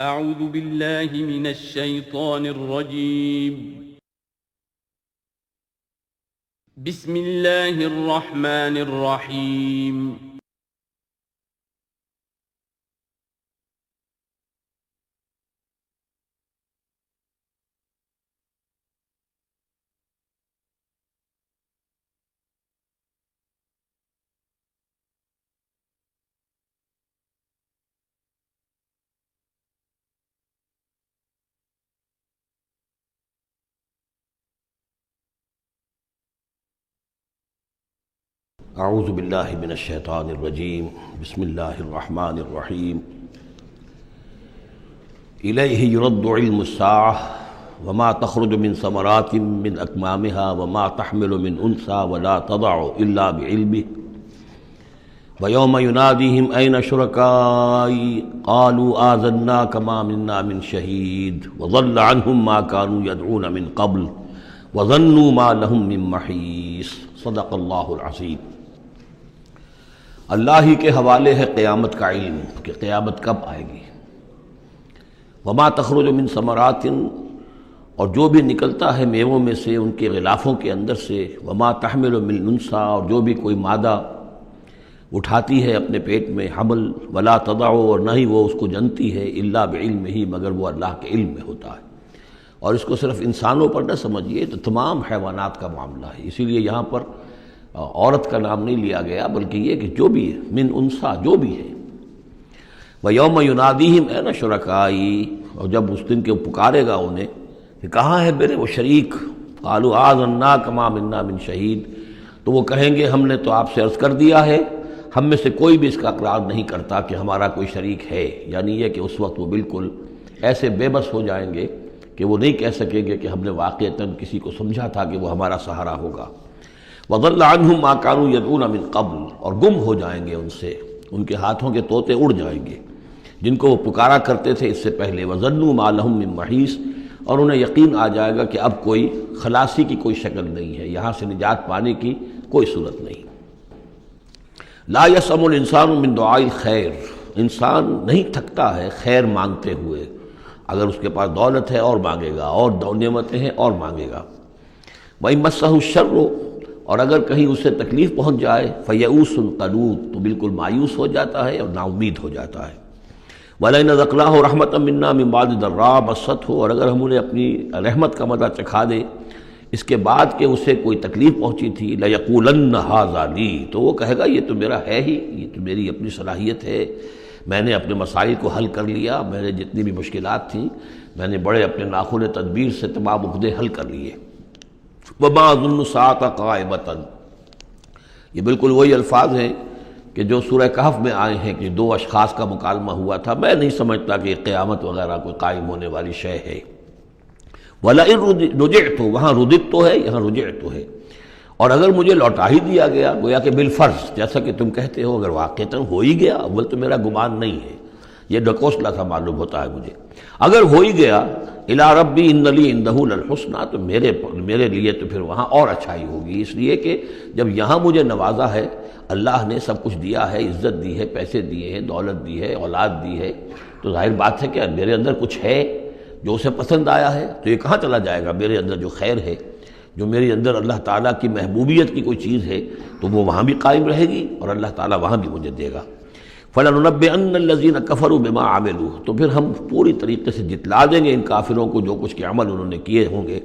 اعوذ باللہ من الشیطان الرجیم بسم اللہ الرحمن الرحیم اعوذ باللہ من الشیطان الرجیم بسم اللہ الرحمن الرحیم الیہ یرد علم الساعة وما تخرج من ثمرات من اکمامها وما تحمل من انثى ولا تضع الا بعلمه ویوم ینادیہم این شرکائی قالوا آذناک ما منا من شہید وضل عنہم ما كانوا يدعون من قبل وظنوا ما لهم من محیص صدق اللہ العظیم۔ اللہ ہی کے حوالے ہے قیامت کا علم کہ قیامت کب آئے گی۔ وما تخرج من ثمرات، اور جو بھی نکلتا ہے میووں میں سے ان کے غلافوں کے اندر سے، وما تحمل من انثی، اور جو بھی کوئی مادہ اٹھاتی ہے اپنے پیٹ میں حمل، ولا تضع، اور نہ ہی وہ اس کو جنتی ہے، الا بعلمہ، مگر وہ اللہ کے علم میں ہوتا ہے۔ اور اس کو صرف انسانوں پر نہ سمجھیے، تو تمام حیوانات کا معاملہ ہے۔ اسی لیے یہاں پر عورت کا نام نہیں لیا گیا، بلکہ یہ کہ جو بھی ہے، من انثی، جو بھی ہے۔ وَيَوْمَ يُنَادِيهِمْ أَيْنَ شُرَكَائِي، اور جب اس دن کے پکارے گا انہیں کہ کہاں ہے میرے وہ شریک، قَالُوا آذَنَّاكَ مَا مِنَّا مِن شَهِيدٍ، تو وہ کہیں گے ہم نے تو آپ سے عرض کر دیا ہے، ہم میں سے کوئی بھی اس کا اقرار نہیں کرتا کہ ہمارا کوئی شریک ہے۔ یعنی یہ کہ اس وقت وہ بالکل ایسے بے بس ہو جائیں گے کہ وہ نہیں کہہ سکیں گے کہ ہم نے واقعتاً کسی کو سمجھا تھا کہ وہ ہمارا سہارا ہوگا۔ وَضَلَّ عَنْهُمْ مَا كَانُوا يَدْعُونَ مِن قَبْلُ، اور گم ہو جائیں گے ان سے، ان کے ہاتھوں کے طوطے اڑ جائیں گے جن کو وہ پکارا کرتے تھے اس سے پہلے۔ وَظَنُّوا مَا لَهُم مِّن مَّحِيصٍ، اور انہیں یقین آ جائے گا کہ اب کوئی خلاصی کی کوئی شکل نہیں ہے، یہاں سے نجات پانے کی کوئی صورت نہیں۔ لا يسأم الانسان من دعاء الخیر، انسان نہیں تھکتا ہے خیر مانگتے ہوئے، اگر اس کے پاس دولت ہے اور مانگے گا، اور نعمتیں ہیں اور مانگے گا۔ وَإِن مَّسَّهُ الشَّرُّ، اور اگر کہیں اسے تکلیف پہنچ جائے، فَيَئُوسٌ قَنُوطٌ، تو بالکل مایوس ہو جاتا ہے اور نا امید ہو جاتا ہے۔ وَلَئِنْ أَذَقْنَاهُ رَحْمَةً مِنَّا مِن بَعْدِ ضَرَّاءَ مَسَّتْهُ، اور اگر ہم انہیں اپنی رحمت کا مزہ چکھا دے اس کے بعد کہ اسے کوئی تکلیف پہنچی تھی، لَيَقُولَنَّ هَٰذَا لِي، تو وہ کہے گا یہ تو میرا ہے ہی، یہ تو میری اپنی صلاحیت ہے، میں نے اپنے مسائل کو حل کر لیا، میں نے جتنی بھی مشکلات تھیں میں نے بڑے اپنے ناخن تدبیر سے تمام عقدے حل کر لیے۔ وَمَا أَظُنُّ السَّاعَةَ قَائِمَةً، یہ بالکل وہی الفاظ ہیں کہ جو سورہ کہف میں آئے ہیں کہ دو اشخاص کا مکالمہ ہوا تھا، میں نہیں سمجھتا کہ قیامت وغیرہ کوئی قائم ہونے والی شے ہے۔ وَلَئِن رُجِعْتُ، وہاں رددت تو ہے، یہاں رجعت تو ہے، اور اگر مجھے لوٹا ہی دیا گیا، گویا کہ بالفرض، جیسا کہ تم کہتے ہو، اگر واقعتاً ہو ہی گیا، اول تو میرا گمان نہیں ہے، یہ ڈکوسلا سا معلوم ہوتا ہے مجھے، اگر ہو ہی گیا، اِلیٰ رَبِّی إِنَّ لِی عِندَهُ لَلْحُسْنَىٰ، تو میرے لیے تو پھر وہاں اور اچھائی ہوگی، اس لیے کہ جب یہاں مجھے نوازا ہے، اللہ نے سب کچھ دیا ہے، عزت دی ہے، پیسے دیے ہیں، دولت دی ہے، اولاد دی ہے، تو ظاہر بات ہے کہ میرے اندر کچھ ہے جو اسے پسند آیا ہے، تو یہ کہاں چلا جائے گا؟ میرے اندر جو خیر ہے، جو میرے اندر اللہ تعالیٰ کی محبوبیت کی کوئی چیز ہے، تو وہ وہاں بھی قائم رہے گی اور اللہ تعالیٰ وہاں بھی مجھے دے گا۔ فَلَنُنَبِّئَنَّ الَّذِينَ كَفَرُوا بِمَا عَمِلُوا، تو پھر ہم پوری طریقے سے جتلا دیں گے ان کافروں کو جو کچھ کے عمل انہوں نے کیے ہوں گے۔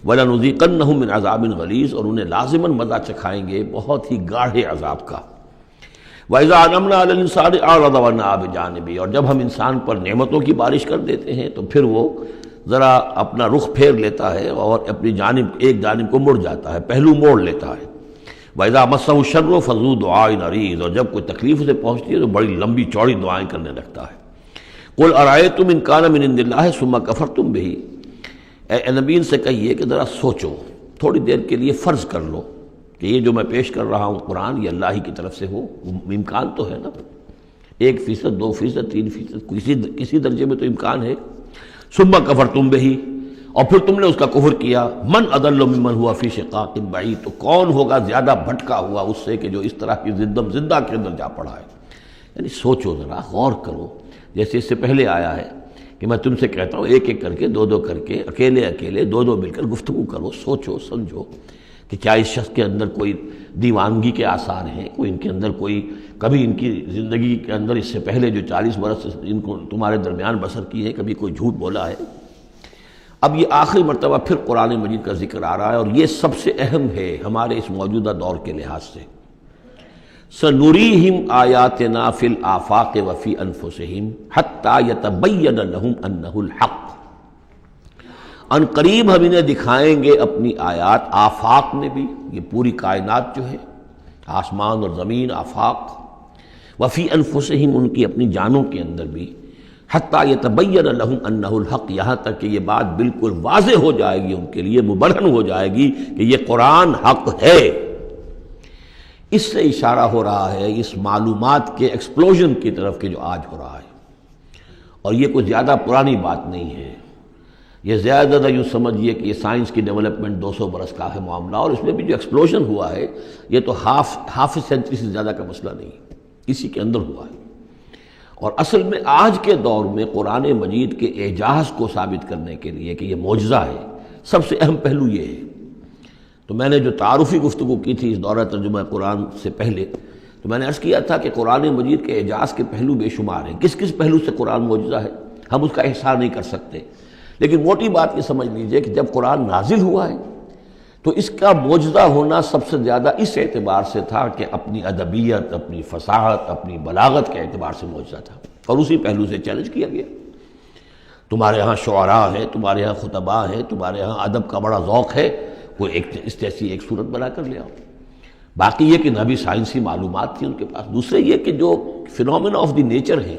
وَلَنُذِيقَنَّهُم مِّنْ عَذَابٍ غَلِيظٍ، اور انہیں لازماً مزہ چکھائیں گے بہت ہی گاڑھے عذاب کا۔ وَإِذَا أَنْعَمْنَا عَلَى الْإِنسَانِ أَعْرَضَ وَنَأَىٰ بِجَانِبِهِ، اور جب ہم انسان پر نعمتوں کی بارش کر دیتے ہیں تو پھر وہ ذرا اپنا رخ پھیر لیتا ہے اور اپنی جانب، ایک جانب کو مڑ جاتا ہے، پہلو موڑ لیتا ہے۔ وَإِذَا مَسَّهُ الشَّرُّ فَذُو دُعَاءٍ عَرِيضٍ، اور جب کوئی تکلیف اسے پہنچتی ہے تو بڑی لمبی چوڑی دعائیں کرنے لگتا ہے۔ قُلْ أَرَأَيْتُمْ إِنْ كَانَ مِنْ عِنْدِ اللَّهِ ثُمَّ كَفَرْتُمْ بِهِ، اے نبی ان سے کہیے کہ ذرا سوچو، تھوڑی دیر کے لیے فرض کر لو کہ یہ جو میں پیش کر رہا ہوں قرآن، یہ اللہ ہی کی طرف سے ہو، امکان تو ہے نا، 1%، 2%، 3%، کسی درجے میں تو امکان ہے۔ ثُمَّ كَفَرْتُمْ بِهِ، اور پھر تم نے اس کا کفر کیا، من اضل ممن ہوا فی شقاق بعید، تو کون ہوگا زیادہ بھٹکا ہوا اس سے کہ جو اس طرح کی زندہ کے اندر جا پڑا ہے۔ یعنی سوچو ذرا، غور کرو، جیسے اس سے پہلے آیا ہے کہ کہ میں تم سے کہتا ہوں ایک ایک کر کے، دو دو کر کے، اکیلے اکیلے، دو دو مل کر گفتگو کرو، سوچو سمجھو کہ کیا اس شخص کے اندر کوئی دیوانگی کے آثار ہیں، کوئی ان کے اندر کوئی کبھی ان کی زندگی کے اندر اس سے پہلے جو 40 برس ان کو تمہارے درمیان بسر کی ہے کبھی کوئی جھوٹ بولا ہے۔ اب یہ آخری مرتبہ پھر قرآن مجید کا ذکر آ رہا ہے، اور یہ سب سے اہم ہے ہمارے اس موجودہ دور کے لحاظ سے۔ سَنُرِيهِمْ آيَاتِنَا فِي الْآفَاقِ وَفِي أَنفُسِهِمْ حَتَّى يَتَبَيَّنَ لَهُمْ أَنَّهُ الْحَقُّ۔ ان قریب ہم انہیں دکھائیں گے اپنی آیات، آفاق میں بھی، یہ پوری کائنات جو ہے، آسمان اور زمین، آفاق، وفی انفسہم، ان کی اپنی جانوں کے اندر بھی، حتیٰ یتبین لہم انہ الحق، یہاں تک کہ یہ بات بالکل واضح ہو جائے گی ان کے لیے، مبرہن ہو جائے گی کہ یہ قرآن حق ہے۔ اس سے اشارہ ہو رہا ہے اس معلومات کے ایکسپلوژن کی طرف کہ جو آج ہو رہا ہے، اور یہ کوئی زیادہ پرانی بات نہیں ہے، یہ زیادہ یوں سمجھیے کہ یہ سائنس کی ڈیولپمنٹ 200 برس کا ہے معاملہ، اور اس میں بھی جو ایکسپلوژن ہوا ہے یہ تو ہاف سینچری سے زیادہ کا مسئلہ نہیں، اسی کے اندر ہوا ہے۔ اور اصل میں آج کے دور میں قرآن مجید کے اعجاز کو ثابت کرنے کے لیے کہ یہ معجزہ ہے، سب سے اہم پہلو یہ ہے۔ تو میں نے جو تعارفی گفتگو کی تھی اس دورہ ترجمہ قرآن سے پہلے، تو میں نے عرض کیا تھا کہ قرآن مجید کے اعجاز کے پہلو بے شمار ہیں، کس کس پہلو سے قرآن معجزہ ہے ہم اس کا احصاء نہیں کر سکتے، لیکن موٹی بات یہ سمجھ لیجئے کہ جب قرآن نازل ہوا ہے تو اس کا معجزہ ہونا سب سے زیادہ اس اعتبار سے تھا کہ اپنی ادبیت، اپنی فصاحت، اپنی بلاغت کے اعتبار سے معجزہ تھا، اور اسی پہلو سے چیلنج کیا گیا۔ تمہارے ہاں شعراء ہیں، تمہارے ہاں خطباء ہیں، تمہارے ہاں ادب کا بڑا ذوق ہے، وہ اس جیسی ایک صورت بنا کر لے آؤ۔ باقی یہ کہ نہ بھی سائنسی معلومات تھی ان کے پاس، دوسرے یہ کہ جو فینومینا آف دی نیچر ہیں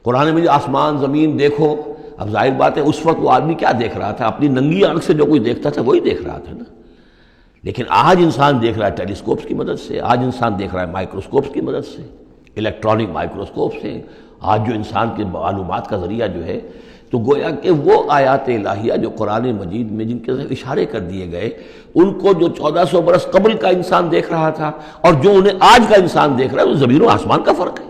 قرآن میں، جو آسمان زمین دیکھو، اب ظاہر بات ہے اس وقت وہ آدمی کیا دیکھ رہا تھا، اپنی ننگی آنکھ سے جو کوئی دیکھتا تھا وہی دیکھ رہا تھا نا، لیکن آج انسان دیکھ رہا ہے ٹیلیسکوپس کی مدد سے، آج انسان دیکھ رہا ہے مائکروسکوپس کی مدد سے، الیکٹرانک مائکروسکوپ سے، آج جو انسان کے معلومات کا ذریعہ جو ہے، تو گویا کہ وہ آیات الہیہ جو قرآن مجید میں جن کے اشارے کر دیے گئے، ان کو جو 1400 برس قبل کا انسان دیکھ رہا تھا اور جو انہیں آج کا انسان دیکھ رہا ہے، وہ زمین و آسمان کا فرق ہے۔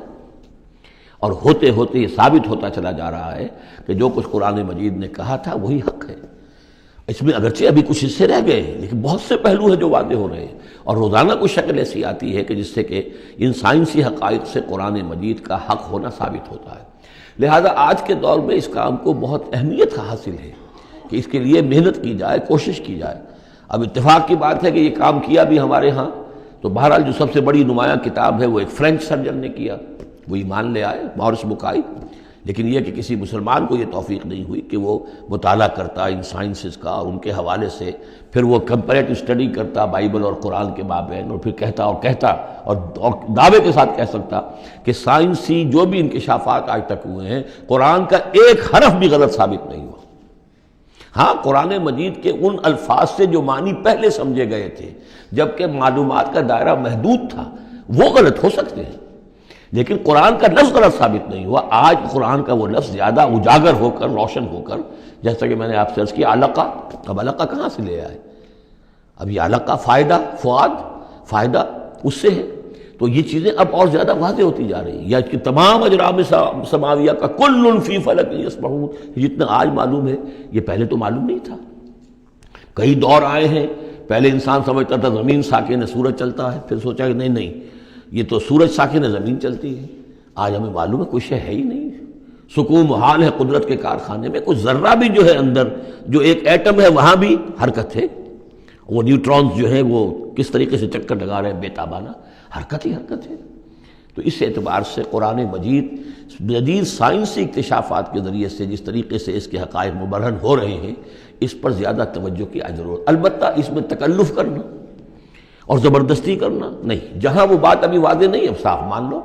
اور ہوتے ہوتے یہ ثابت ہوتا چلا جا رہا ہے کہ جو کچھ قرآن مجید نے کہا تھا وہی حق ہے۔ اس میں اگرچہ ابھی کچھ حصے رہ گئے ہیں، لیکن بہت سے پہلو ہیں جو واضح ہو رہے ہیں، اور روزانہ کچھ شکل ایسی آتی ہے کہ جس سے کہ ان سائنسی حقائق سے قرآن مجید کا حق ہونا ثابت ہوتا ہے۔ لہذا آج کے دور میں اس کام کو بہت اہمیت حاصل ہے کہ اس کے لیے محنت کی جائے، کوشش کی جائے۔ اب اتفاق کی بات ہے کہ یہ کام کیا بھی ہمارے ہاں، تو بہرحال جو سب سے بڑی نمایاں کتاب ہے وہ ایک فرینچ سرجن نے کیا، وہ ایمان لے آئے، مورس بکائی، لیکن یہ کہ کسی مسلمان کو یہ توفیق نہیں ہوئی کہ وہ مطالعہ کرتا ان سائنسز کا اور ان کے حوالے سے پھر وہ کمپیریٹو اسٹڈی کرتا بائبل اور قرآن کے مابین، اور پھر کہتا اور دعوے کے ساتھ کہہ سکتا کہ سائنسی جو بھی انکشافات آج تک ہوئے ہیں قرآن کا ایک حرف بھی غلط ثابت نہیں ہوا۔ ہاں، قرآن مجید کے ان الفاظ سے جو معنی پہلے سمجھے گئے تھے جبکہ معلومات کا دائرہ محدود تھا وہ غلط ہو سکتے ہیں، لیکن قرآن کا لفظ غلط ثابت نہیں ہوا۔ آج قرآن کا وہ لفظ زیادہ اجاگر ہو کر، روشن ہو کر، جیسا کہ میں نے آپ سے عرض کیا علقہ، اب علقہ کہاں سے لے آئے؟ اب یہ علقہ فائدہ، فؤاد، فائدہ اس سے ہے، تو یہ چیزیں اب اور زیادہ واضح ہوتی جا رہی ہیں۔ یا کہ تمام اجرام سماویہ کا کل فی فلک یسبحون، جتنا آج معلوم ہے یہ پہلے تو معلوم نہیں تھا۔ کئی دور آئے ہیں، پہلے انسان سمجھتا تھا زمین ساکن ہے، سورج چلتا ہے، پھر سوچا کہ نہیں یہ تو سورج ساکن ہے، زمین چلتی ہے۔ آج ہمیں معلوم ہے کوئی شے ہے ہی نہیں، سکون محال ہے قدرت کے کارخانے میں، کوئی ذرہ بھی جو ہے اندر، جو ایک ایٹم ہے وہاں بھی حرکت ہے، وہ نیوٹرونز جو ہیں وہ کس طریقے سے چکر لگا رہے ہیں بے تابانہ، حرکت ہی حرکت ہے۔ تو اس اعتبار سے قرآن مجید جدید سائنسی اکتشافات کے ذریعے سے جس طریقے سے اس کے حقائق مبرہن ہو رہے ہیں، اس پر زیادہ توجہ کی ضرورت۔ البتہ اس میں تکلف کرنا اور زبردستی کرنا نہیں، جہاں وہ بات ابھی واضح نہیں ہے صاف مان لو،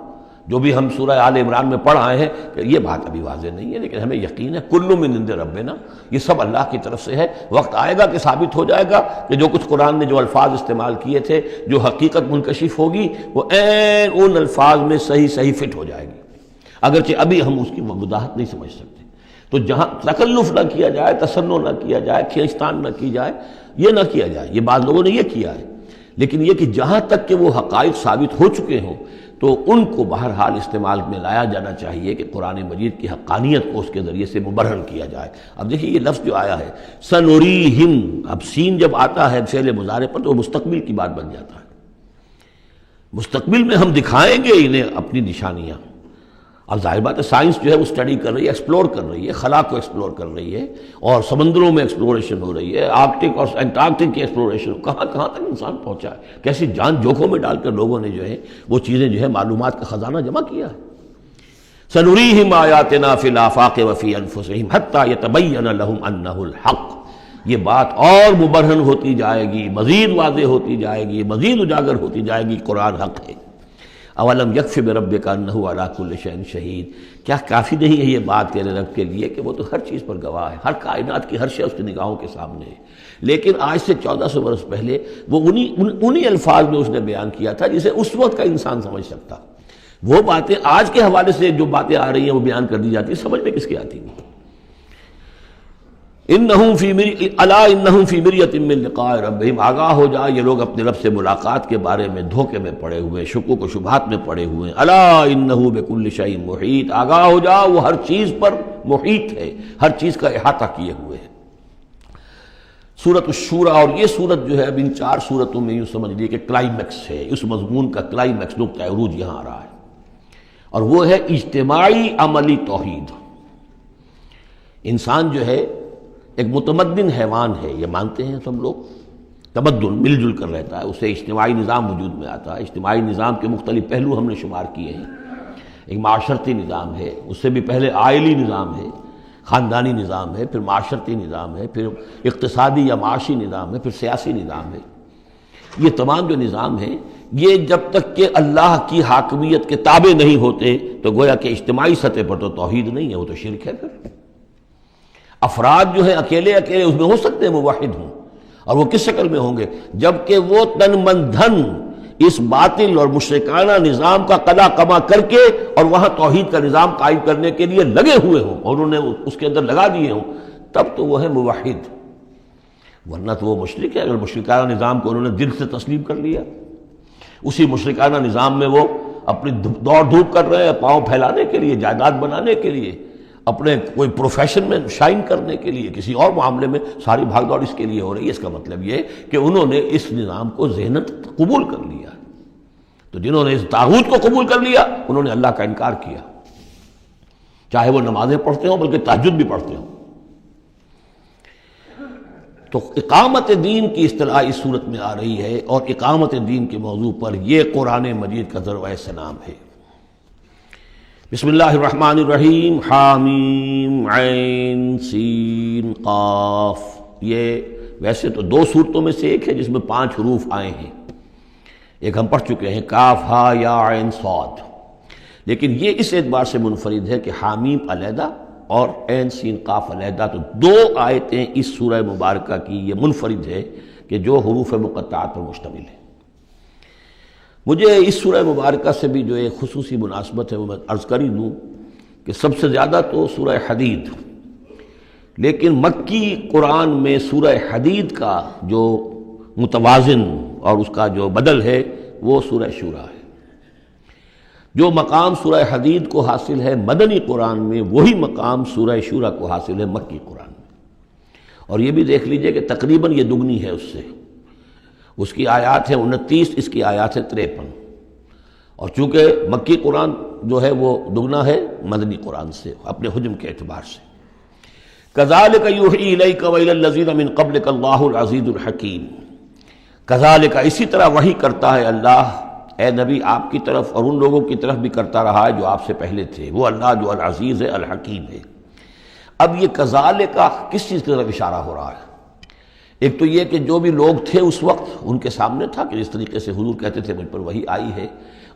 جو بھی ہم سورہ آل عمران میں پڑھ آئے ہیں کہ یہ بات ابھی واضح نہیں ہے، لیکن ہمیں یقین ہے کل من عند ربنا، یہ سب اللہ کی طرف سے ہے۔ وقت آئے گا کہ ثابت ہو جائے گا کہ جو کچھ قرآن نے جو الفاظ استعمال کیے تھے، جو حقیقت منکشف ہوگی، وہ عین ان الفاظ میں صحیح فٹ ہو جائے گی، اگرچہ ابھی ہم اس کی وضاحت نہیں سمجھ سکتے۔ تو جہاں تکلف نہ کیا جائے، تصنع نہ کیا جائے، کھینچتان نہ کی جائے، یہ نہ کیا جائے، یہ بعض لوگوں نے یہ کیا ہے، لیکن یہ کہ جہاں تک کہ وہ حقائق ثابت ہو چکے ہوں تو ان کو بہرحال استعمال میں لایا جانا چاہیے کہ قرآن مجید کی حقانیت کو اس کے ذریعے سے مبرہن کیا جائے۔ اب دیکھیے یہ لفظ جو آیا ہے سنوریہم، اب سین جب آتا ہے فعل مضارع پر تو مستقبل کی بات بن جاتا ہے، مستقبل میں ہم دکھائیں گے انہیں اپنی نشانیاں۔ اب ظاہر بات ہے سائنس جو ہے وہ اسٹڈی کر رہی ہے، ایکسپلور کر رہی ہے، خلا کو ایکسپلور کر رہی ہے، اور سمندروں میں ایکسپلوریشن ہو رہی ہے، آرکٹک اور انٹارکٹک کی ایکسپلوریشن، کہاں کہاں تک انسان پہنچا ہے، کیسی جان جوکھوں میں ڈال کر لوگوں نے جو ہے وہ چیزیں جو ہے معلومات کا خزانہ جمع کیا ہے۔ سنریہم آیاتنا فی الآفاق وفی انفسہم حتی یتبین لہم انہ الحق، یہ بات اور مبرہن ہوتی جائے گی، مزید واضح ہوتی جائے گی، مزید اجاگر ہوتی جائے گی، قرآن حق ہے۔ اولم یکف بربک انہ علی کل شیء شہید، کیا کافی نہیں ہے یہ بات تیرے رب کے لیے کہ وہ تو ہر چیز پر گواہ ہے، ہر کائنات کی ہر شے اس کی نگاہوں کے سامنے ہے۔ لیکن آج سے 1400 برس پہلے وہ انہی الفاظ میں اس نے بیان کیا تھا جسے اس وقت کا انسان سمجھ سکتا۔ وہ باتیں آج کے حوالے سے جو باتیں آ رہی ہیں وہ بیان کر دی جاتی ہیں، سمجھ میں کس کی آتی نہیں۔ انہم فی مریۃ من لقاء ربہم، آگاہ ہو جا یہ لوگ اپنے رب سے ملاقات کے بارے میں دھوکے میں پڑے ہوئے، شکوک و شبہات میں پڑے ہوئے۔ الا انہ بکل شیء محیط، آگاہ ہو جا وہ ہر چیز پر محیط ہے، ہر چیز کا احاطہ کیے ہوئے ہے۔ سورۃ الشورى، اور یہ سورت جو ہے اب ان 4 سورتوں میں یوں سمجھ لیے کہ کلائمیکس ہے، اس مضمون کا کلائمیکس، نقطہ عروج یہاں آ رہا ہے، اور وہ ہے اجتماعی عملی توحید۔ انسان جو ہے ایک متمدن حیوان ہے، یہ مانتے ہیں سب لوگ، تمدن مل جل کر رہتا ہے، اسے اجتماعی نظام وجود میں آتا ہے۔ اجتماعی نظام کے مختلف پہلو ہم نے شمار کیے ہیں، ایک معاشرتی نظام ہے، اس سے بھی پہلے عائلی نظام ہے، خاندانی نظام ہے، پھر معاشرتی نظام ہے، پھر اقتصادی یا معاشی نظام ہے، پھر سیاسی نظام ہے۔ یہ تمام جو نظام ہیں یہ جب تک کہ اللہ کی حاکمیت کے تابع نہیں ہوتے تو گویا کہ اجتماعی سطح پر تو توحید نہیں ہے، وہ تو شرک ہے۔ پھر افراد جو ہیں اکیلے اکیلے اس میں ہو سکتے ہیں موحد ہوں، اور وہ کس شکل میں ہوں گے؟ جبکہ وہ تن من دھن اس باطل اور مشرکانہ نظام کا قلع کما کر کے اور وہاں توحید کا نظام قائم کرنے کے لیے لگے ہوئے ہوں اور انہوں نے اس کے اندر لگا دیے ہوں، تب تو وہ ہے موحد، ورنہ تو وہ مشرک ہے۔ اگر مشرکانہ نظام کو انہوں نے دل سے تسلیم کر لیا، اسی مشرکانہ نظام میں وہ اپنی دوڑ دھوپ کر رہے ہیں پاؤں پھیلانے کے لیے، جائیداد بنانے کے لیے، اپنے کوئی پروفیشن میں شائن کرنے کے لیے، کسی اور معاملے میں ساری بھاگ دوڑ اس کے لیے ہو رہی ہے۔ اس کا مطلب یہ کہ انہوں نے اس نظام کو ذہناً قبول کر لیا۔ تو جنہوں نے اس طاغوت کو قبول کر لیا انہوں نے اللہ کا انکار کیا، چاہے وہ نمازیں پڑھتے ہوں بلکہ تہجد بھی پڑھتے ہوں۔ تو اقامت دین کی اصطلاح اس صورت میں آ رہی ہے، اور اقامت دین کے موضوع پر یہ قرآن مجید کا ذروۂ سنام ہے۔ بسم اللہ الرحمن الرحیم، حامیم عین سین قاف۔ یہ ویسے تو 2 صورتوں میں سے ایک ہے جس میں 5 حروف آئے ہیں، ایک ہم پڑھ چکے ہیں کاف ہا یا عین صاد، لیکن یہ اس اعتبار سے منفرد ہے کہ حامیم علیحدہ اور عین سین قاف علیحدہ، تو 2 آیتیں اس سورہ مبارکہ کی یہ منفرد ہے کہ جو حروف مقطعات پر مشتمل ہے۔ مجھے اس سورہ مبارکہ سے بھی جو ایک خصوصی مناسبت ہے وہ میں عرض کر ہی دوں کہ سب سے زیادہ تو سورہ حدید، لیکن مکی قرآن میں سورہ حدید کا جو متوازن اور اس کا جو بدل ہے وہ سورہ شورى ہے۔ جو مقام سورہ حدید کو حاصل ہے مدنی قرآن میں، وہی مقام سورہ شورى کو حاصل ہے مکی قرآن میں، اور یہ بھی دیکھ لیجئے کہ تقریباً یہ دگنی ہے اس سے، اس کی آیات ہیں 29، اس کی آیات ہیں 53، اور چونکہ مکی قرآن جو ہے وہ دگنا ہے مدنی قرآن سے اپنے حجم کے اعتبار سے۔ کذالک یوحی الیک والی الذین من قبلک اللہ العزیز الحکیم، کذالک اسی طرح وحی کرتا ہے اللہ اے نبی آپ کی طرف اور ان لوگوں کی طرف بھی کرتا رہا ہے جو آپ سے پہلے تھے، وہ اللہ جو العزیز ہے الحکیم ہے۔ اب یہ کذالک کس چیز کی طرف اشارہ ہو رہا ہے؟ ایک تو یہ کہ جو بھی لوگ تھے اس وقت ان کے سامنے تھا کہ جس طریقے سے حضور کہتے تھے مجھ پر وحی آئی ہے،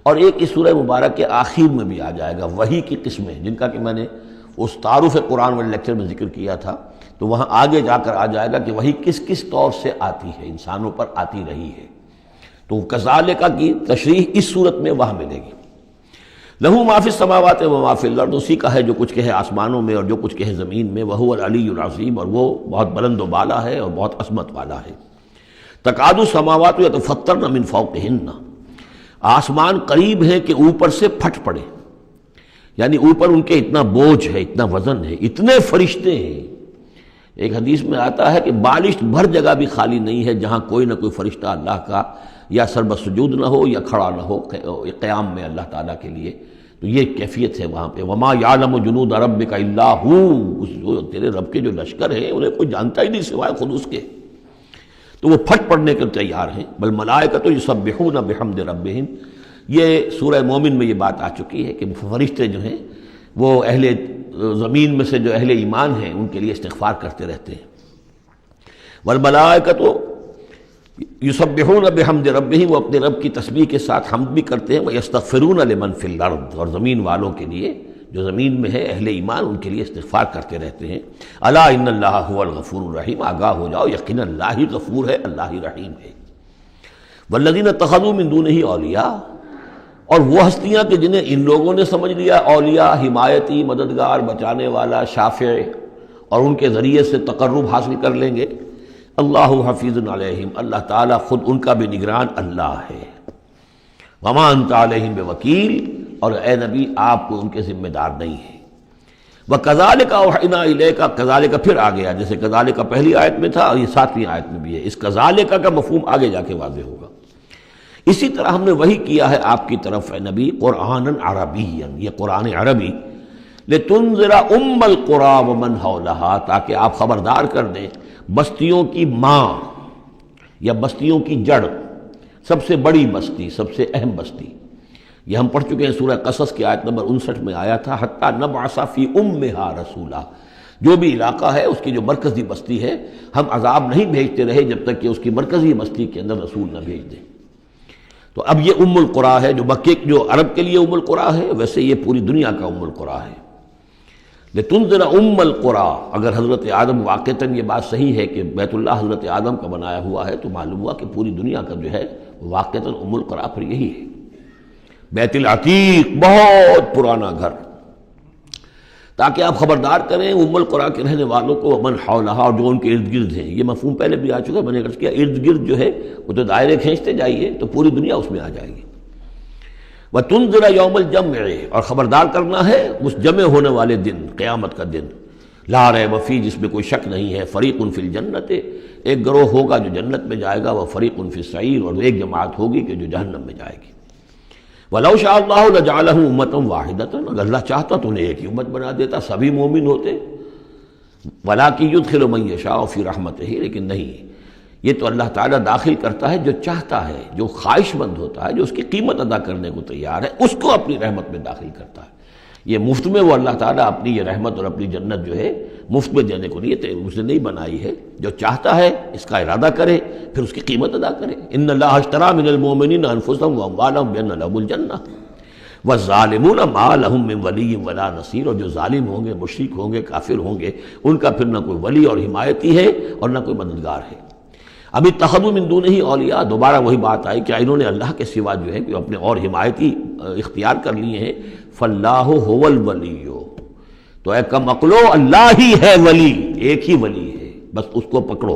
اور ایک اس سورہ مبارک کے آخر میں بھی آ جائے گا وحی کی قسمیں، جن کا کہ میں نے اس تعارف قرآن والے لیکچر میں ذکر کیا تھا، تو وہاں آگے جا کر آ جائے گا کہ وحی کس کس طور سے آتی ہے، انسانوں پر آتی رہی ہے۔ تو کذالک کی تشریح اس صورت میں وہاں ملے گی۔ لہو ما فی السماوات و ما فی الارض، اسی کا ہے جو کچھ کہے آسمانوں میں اور جو کچھ کہے زمین میں، وہو العلی العظیم، اور وہ بہت بلند و بالا ہے اور بہت عظمت والا ہے۔ تکاد السماوات یتفطرن من فوقہن، آسمان قریب ہے کہ اوپر سے پھٹ پڑے، یعنی اوپر ان کے اتنا بوجھ ہے، اتنا وزن ہے، اتنے فرشتے ہیں۔ ایک حدیث میں آتا ہے کہ بالشت بھر جگہ بھی خالی نہیں ہے جہاں کوئی نہ کوئی فرشتہ اللہ کا یا سر بسجود نہ ہو یا کھڑا نہ ہو قیام میں اللہ تعالیٰ کے لیے۔ تو یہ کیفیت ہے وہاں پہ، وما یعلم جنود ربک الا ہو، تیرے رب کے جو لشکر ہیں انہیں کوئی جانتا ہی نہیں سوائے خود اس کے، تو وہ پھٹ پڑنے کے تیار ہیں۔ بل ملائکۃ یسبحون بحمد ربہم، یہ سورہ مومن میں یہ بات آ چکی ہے کہ فرشتے جو ہیں وہ اہل زمین میں سے جو اہل ایمان ہیں ان کے لیے استغفار کرتے رہتے ہیں۔ والملائکۃ یسبحون بحمد ربہم، وہ اپنے رب کی تسبیح کے ساتھ حمد بھی کرتے ہیں، ویستغفرون لمن فی الارض، اور زمین والوں کے لیے جو زمین میں ہے اہل ایمان ان کے لیے استغفار کرتے رہتے ہیں۔ الا ان اللہ هو الغفور الرحیم، آگاہ ہو جاؤ یقینا اللہ ہی غفور ہے، اللہ ہی رحیم ہے۔ والذین اتخذوا من دونہ اولیاء، اور وہ ہستیاں کہ جنہیں ان لوگوں نے سمجھ لیا اولیاء، حمایتی، مددگار، بچانے والا، شافع، اور ان کے ذریعے سے تقرب حاصل کر لیں گے۔ اللہ حفیظ علیہم، اللہ تعالیٰ خود ان کا بھی نگران اللہ ہے۔ وما انت علیہم بوکیل، اور اے نبی آپ کو ان کے ذمہ دار نہیں ہے۔ وَكَذَلِكَ أَوْحَيْنَا إِلَيْكَ، کذالک پھر آ گیا، جیسے کذالک پہلی آیت میں تھا اور یہ 7ویں آیت میں بھی ہے، اس کذالک کا مفہوم آگے جا کے واضح ہوگا۔ اسی طرح ہم نے وہی کیا ہے آپ کی طرف اے نبی، قرآنًا عربیًا، یہ قرآن عربی، لِتُنذِرَ أُمَّ الْقُرَىٰ وَمَنْ حَوْلَهَا، تاکہ آپ خبردار کر دیں بستیوں کی ماں یا بستیوں کی جڑ، سب سے بڑی بستی، سب سے اہم بستی۔ یہ ہم پڑھ چکے ہیں سورہ قصص کی آیت نمبر 59 میں آیا تھا، حتیٰ نبعث فی امہا رسولا، جو بھی علاقہ ہے اس کی جو مرکزی بستی ہے ہم عذاب نہیں بھیجتے رہے جب تک کہ اس کی مرکزی بستی کے اندر رسول نہ بھیج دیں۔ تو اب یہ ام القریٰ ہے، جو مکے جو عرب کے لیے ام القریٰ ہے، ویسے یہ پوری دنیا کا ام القریٰ ہے۔ لتنذر ام القریٰ، اگر حضرت آدم واقعتاً یہ بات صحیح ہے کہ بیت اللہ حضرت آدم کا بنایا ہوا ہے، تو معلوم ہوا کہ پوری دنیا کا جو ہے واقعتاً ام القریٰ پھر یہی ہے، بیت العتیق، بہت پرانا گھر، تاکہ آپ خبردار کریں ام القریٰ کے رہنے والوں کو، ومن حولہا، اور جو ان کے ارد گرد ہیں۔ یہ مفہوم پہلے بھی آ چکا، میں نے عرض کیا ارد گرد جو ہے وہ تو دائرے کھینچتے جائیے تو پوری دنیا اس میں آ جائے گی۔ وَتُنذِرَ يَوْمَ الْجَمْعِ، اور خبردار کرنا ہے اس جمع ہونے والے دن، قیامت کا دن، لا ریب فیہ، جس میں کوئی شک نہیں ہے، فریق فی الجنت، ایک گروہ ہوگا جو جنت میں جائے گا، وفریق فی السعیر، اور ایک جماعت ہوگی کہ جو جہنم میں جائے گی۔ وَلَوْ شَاءَ اللَّهُ لَجَعَلَهُمْ أُمَّةً وَاحِدَةً، اگر اللہ چاہتا تو انہیں ایک ہی امت بنا دیتا، سبھی مومن ہوتے۔ وَلَٰكِن يُدْخِلُ مَن يَشَاءُ فِي رَحْمَتِهِ، لیکن نہیں، یہ تو اللہ تعالیٰ داخل کرتا ہے جو چاہتا ہے، جو خواہش مند ہوتا ہے، جو اس کی قیمت ادا کرنے کو تیار ہے، اس کو اپنی رحمت میں داخل کرتا ہے۔ یہ مفت میں وہ اللہ تعالیٰ اپنی یہ رحمت اور اپنی جنت جو ہے مفت میں دینے کو نہیں، اس نے نہیں بنائی ہے، جو چاہتا ہے اس کا ارادہ کرے پھر اس کی قیمت ادا کرے۔ ان اللہ اشتری من المؤمنین انفسهم واموالهم بان لهم الجنہ والظالمون ما لهم من ولی ولا نصیر، اور جو ظالم ہوں گے، مشرک ہوں گے، کافر ہوں گے، ان کا پھر نہ کوئی ولی اور حمایتی ہے اور نہ کوئی مددگار ہے۔ ابھی اتخذوا من دونہ اولیاء، دوبارہ وہی بات آئی کہ انہوں نے اللہ کے سوا جو ہے کہ اپنے اور حمایتی اختیار کر لیے ہیں۔ فاللہ هو الولی، تو اے کم عقلو، اللہ ہی ہے ولی، ایک ہی ولی ہے، بس اس کو پکڑو،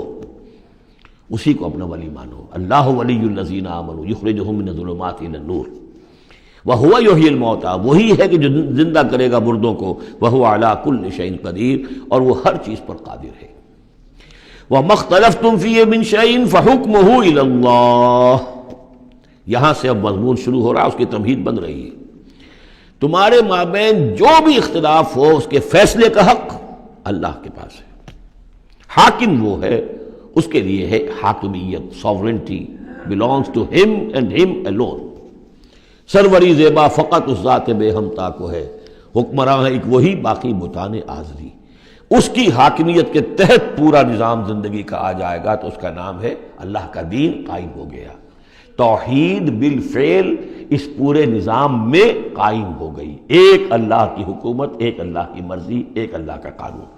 اسی کو اپنا ولی مانو۔ اللہ ولی الذین آمنوا یخرجہم من الظلمات الی النور وہو یحیی الموتیٰ، وہی ہے کہ جو زندہ کرے گا مردوں کو، وہو علی کل شیء قدیر، اور وہ ہر چیز پر قادر ہے۔ وَمَا اخْتَلَفْتُمْ فِيهِ مِنْ شَيْءٍ فَحُكْمُهُ إِلَى اللَّهِ، یہاں سے اب مضمون شروع ہو رہا، اس کی تمہید بن رہی ہے۔ تمہارے مابین جو بھی اختلاف ہو اس کے فیصلے کا حق اللہ کے پاس ہے، حاکم وہ ہے، اس کے لیے ہے حاکمیت، sovereignty belongs to him and him alone۔ سروری زیبا فقط اس ذات بے ہمتا کو ہے، حکمراں ہے ایک وہی، باقی بتانے آزری۔ اس کی حاکمیت کے تحت پورا نظام زندگی کا آ جائے گا تو اس کا نام ہے اللہ کا دین قائم ہو گیا۔ توحید بالفعل اس پورے نظام میں قائم ہو گئی، ایک اللہ کی حکومت، ایک اللہ کی مرضی، ایک اللہ کا قانون۔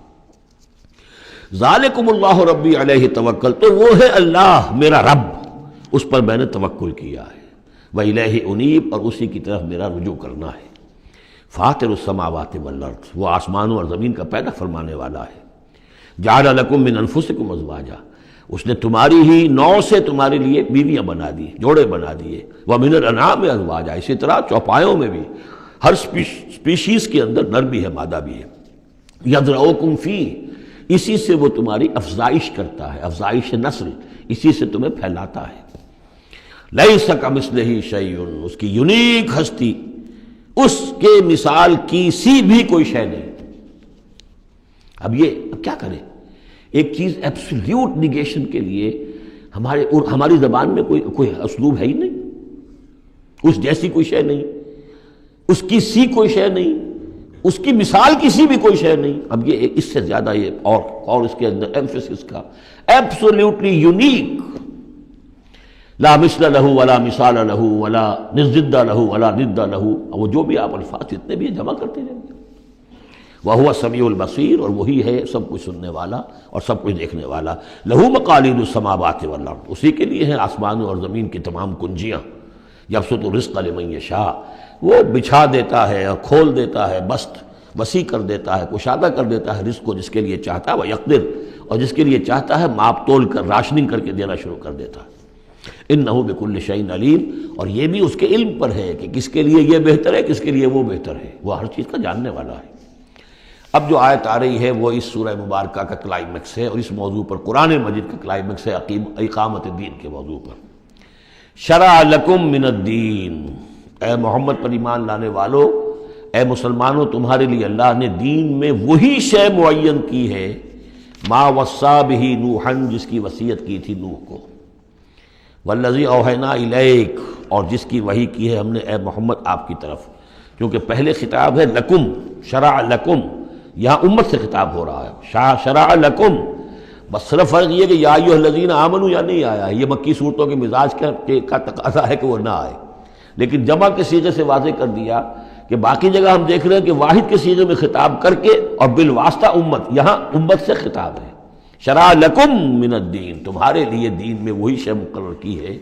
ذالکم اللہ ربی علیہ توکل، تو وہ ہے اللہ میرا رب، اس پر میں نے توکل کیا ہے۔ وإلیہ انیب، اور اسی کی طرف میرا رجوع کرنا ہے۔ فاطر السماوات والارض، وہ آسمانوں اور زمین کا پیدا فرمانے والا ہے۔ جعل لکم من انفسکم ازواجا، اس نے تمہاری ہی نوع سے تمہارے لیے بیویاں بنا دی، جوڑے بنا دیے، ومن الانعام ازواجا، اسی طرح چوپایوں میں بھی ہر سپیشیز کے اندر نر بھی ہے مادہ بھی ہے، یذرؤکم فیہ، اسی سے وہ تمہاری افزائش کرتا ہے، افزائش نسل، اسی سے تمہیں پھیلاتا ہے۔ لیس کمثلہ شیء، اس کی یونیک ہستی، اس کے مثال کی سی بھی کوئی شے نہیں۔ اب کیا کریں، ایک چیز ایبسلیوٹ نیگیشن کے لیے ہماری زبان میں کوئی اسلوب ہے ہی نہیں، اس جیسی کوئی شے نہیں، اس کی سی کوئی شے نہیں، اس کی مثال کسی بھی کوئی شے نہیں۔ اب یہ اس سے زیادہ یہ اور اس کے اندر ایمفیسس کا ایبسلیوٹلی یونیک، لا مثل لہ ولا مثال لہ ولا نضد لہ ولا ند لہ، وہ جو بھی آپ الفاظ جتنے بھی جمع کرتے جائیں گے، وہو السمیع البصیر، اور وہی ہے سب کچھ سننے والا اور سب کچھ دیکھنے والا۔ لہ مقالید السماوات والارض، اسی کے لیے ہیں آسمانوں اور زمین کی تمام کنجیاں۔ یبسط الرزق لمن یشاء، وہ بچھا دیتا ہے اور کھول دیتا ہے، بسط وسیع کر دیتا ہے، کشادہ کر دیتا ہے رزق کو جس کے لیے چاہتا ہے، ویقدر، اور جس کے لیے چاہتا ہے ماپ تول کر راشننگ کر کے دینا شروع کر دیتا ہے۔ انہ بکل شیء علیم، اور یہ بھی اس کے علم پر ہے کہ کس کے لیے یہ بہتر ہے، کس کے لیے وہ بہتر ہے، وہ ہر چیز کا جاننے والا ہے۔ اب جو آیت آ رہی ہے وہ اس سورہ مبارکہ کا کلائمیکس ہے، اور اس موضوع پر قرآن مجید کا کلائمیکس ہے، اقامت الدین کے موضوع پر۔ شرع لکم من الدین، اے محمد پر ایمان لانے والو، اے مسلمانوں، تمہارے لیے اللہ نے دین میں وہی شے معین کی ہے، ما وصی بہ نوحا، جس کی وصیت کی تھی نوح کو، والذی اوحینا الیک، اور جس کی وحی کی ہے ہم نے اے محمد آپ کی طرف، کیونکہ پہلے خطاب ہے لکم، شرع لکم، یہاں امت سے خطاب ہو رہا ہے، شرع لکم، بس صرف فرق یہ کہ یا ایھا الذین آمنوا یا نہیں آیا ہے، یہ مکی صورتوں کے مزاج کا تقاضا ہے کہ وہ نہ آئے، لیکن جمع کے صیغے سے واضح کر دیا کہ باقی جگہ ہم دیکھ رہے ہیں کہ واحد کے صیغے میں خطاب کر کے اور بالواسطہ امت، یہاں امت سے خطاب ہے۔ شرع لکم من الدین، تمہارے لیے دین میں وہی شے مقرر کی ہے،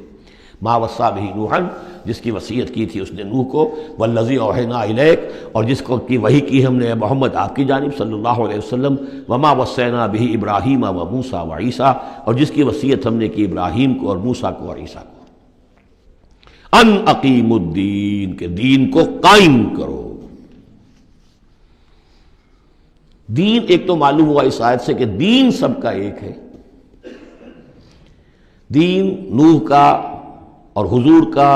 ما وصی بہ نوحا، جس کی وصیت کی تھی اس نے نوح کو، والذی اوحینا الیک، اور جس کو کی وحی کی ہم نے محمد آپ کی جانب صلی اللہ علیہ وسلم، وما وصینا بہ ابراہیم و موسیٰ و عیسیٰ، اور جس کی وصیت ہم نے کی ابراہیم کو اور موسیٰ کو اور عیسیٰ کو، ان اقیموا الدین، کہ دین کو قائم کرو۔ دین ایک تو معلوم ہوا اس آیت سے کہ دین سب کا ایک ہے، دین نوح کا اور حضور کا